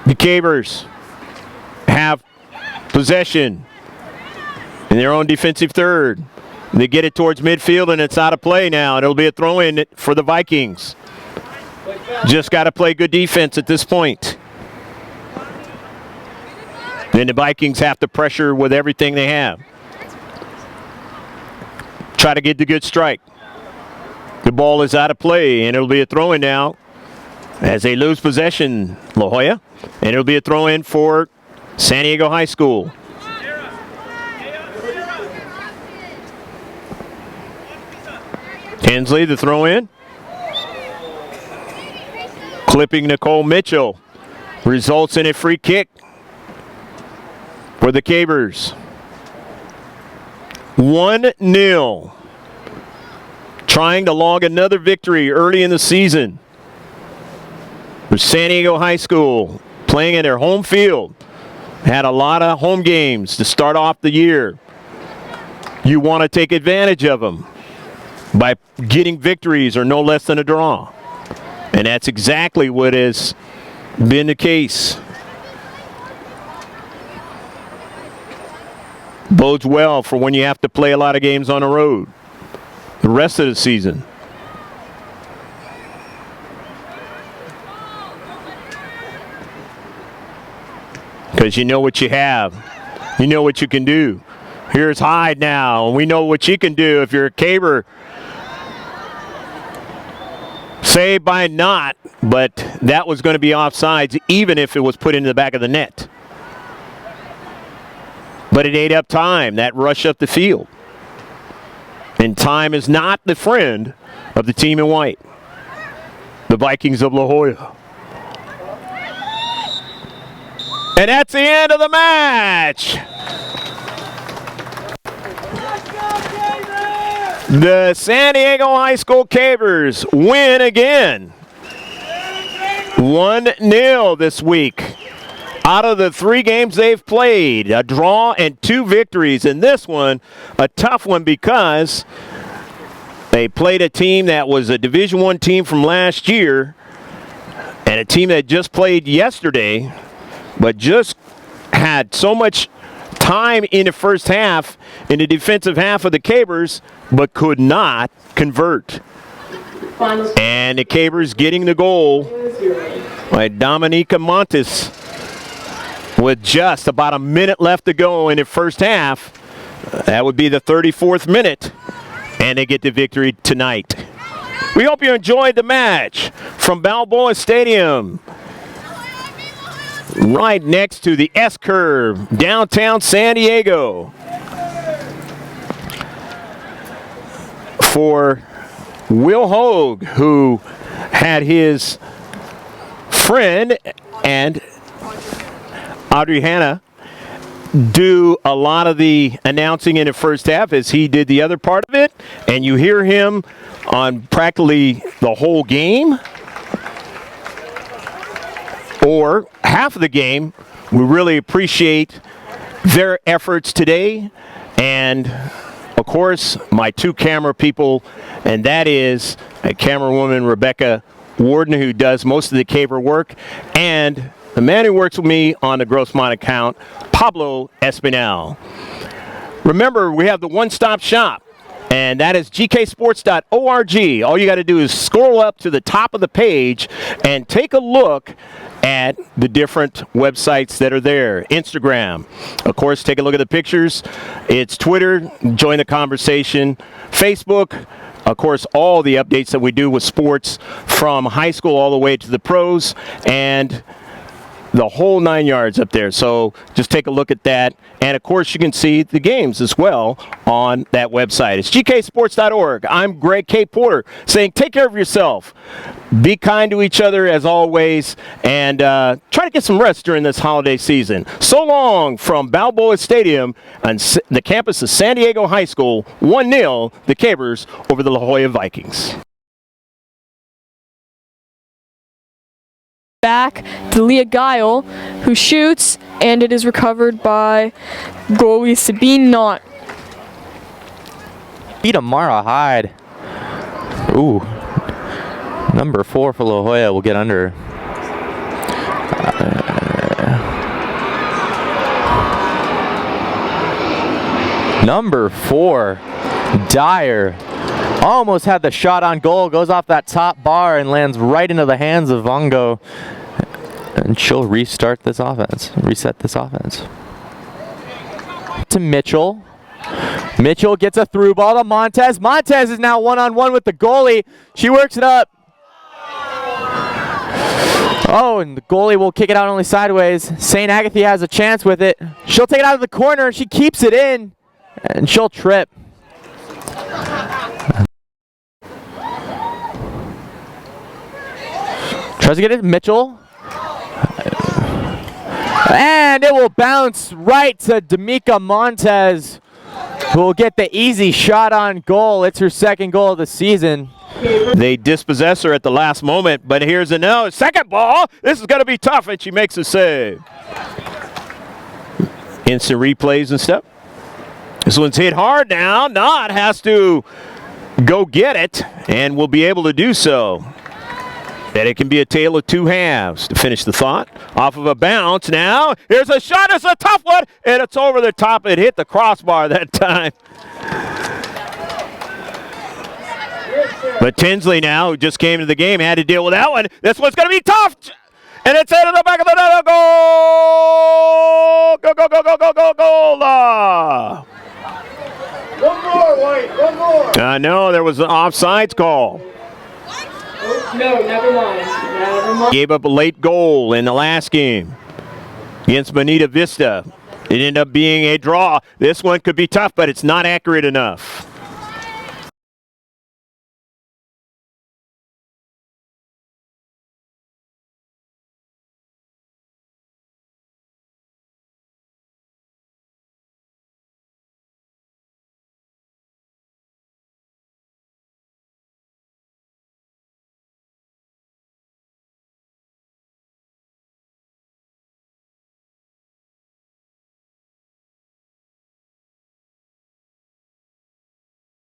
The Cavers have possession in their own defensive third. They get it towards midfield, and it's out of play now. And it'll be a throw-in for the Vikings. Just got to play good defense at this point. Then the Vikings have to pressure with everything they have. Try to get the good strike. The ball is out of play, and it'll be a throw-in now as they lose possession, La Jolla. And it'll be a throw-in for San Diego High School. Hensley, the throw-in. Clipping Nicole Mitchell. Results in a free kick for the Cavers. 1-0 trying to log another victory early in the season. For San Diego High School, playing in their home field. Had a lot of home games to start off the year. You want to take advantage of them by getting victories or no less than a draw. And that's exactly what has been the case. Bodes well for when you have to play a lot of games on the road the rest of the season. Because you know what you have. You know what you can do. Here's Hyde now, and we know what you can do if you're a Caber. Saved by not, but that was going to be offsides even if it was put into the back of the net. But it ate up time, that rush up the field. And time is not the friend of the team in white, the Vikings of La Jolla. And that's the end of the match. The San Diego High School Cavers win again. 1-0 this week. Out of the 3 games they've played, a draw and 2 victories. And this one, a tough one because they played a team that was a Division I team from last year and a team that just played yesterday, but just had so much time in the first half in the defensive half of the Cavers, but could not convert. And the Cavers getting the goal by Dominica Montes with just about a minute left to go in the first half. That would be the 34th minute, and they get the victory tonight. We hope you enjoyed the match from Balboa Stadium, right next to the S-Curve, downtown San Diego. For Will Hogue, who had his friend and Audrey Hanna do a lot of the announcing in the first half as he did the other part of it, and you hear him on practically the whole game or half of the game. We really appreciate their efforts today, and of course my 2 camera people, and that is a camera woman, Rebecca Warden, who does most of the Caver work, and the man who works with me on the Grossmont account, Pablo Espinal. Remember, we have the one-stop shop, and that is gksports.org. All you got to do is scroll up to the top of the page and take a look at the different websites that are there. Instagram, of course, take a look at the pictures. It's Twitter, join the conversation. Facebook, of course, all the updates that we do with sports from high school all the way to the pros, and the whole 9 yards up there. So just take a look at that. And of course, you can see the games as well on that website. It's gksports.org. I'm Greg K. Porter saying take care of yourself. Be kind to each other as always. And try to get some rest during this holiday season. So long from Balboa Stadium on the campus of San Diego High School. 1-0, the Cavers over the La Jolla Vikings. Back to Leah Guile, who shoots, and it is recovered by goalie Sabine Knott. Beat Amara Hyde. Ooh. Number 4 for La Jolla will get under. Number 4, Dyer. Almost had the shot on goal, goes off that top bar and lands right into the hands of Vongo. And she'll reset this offense. To Mitchell. Mitchell gets a through ball to Montez. Montez is now one-on-one with the goalie. She works it up. Oh, and the goalie will kick it out only sideways. St. Agatha has a chance with it. She'll take it out of the corner and she keeps it in. And she'll trip. Tries to get it, Mitchell. And it will bounce right to D'Amica Montez, who will get the easy shot on goal. It's her second goal of the season. They dispossess her at the last moment, but here's a no. Second ball. This is going to be tough, and she makes a save. Instant replays and stuff. This one's hit hard now. Knott has to go get it, and will be able to do so. And it can be a tale of two halves. To finish the thought, off of a bounce now. Here's a shot. It's a tough one, and it's over the top. It hit the crossbar that time. But Tinsley now, who just came to the game, had to deal with that one. This one's going to be tough. And it's into the back of the net. Goal! Go, go, go, go, go, go, goal! One more, White. One more. No, there was an offsides call. No, never mind. Never mind. Gave up a late goal in the last game against Bonita Vista. It ended up being a draw. This one could be tough, but it's not accurate enough.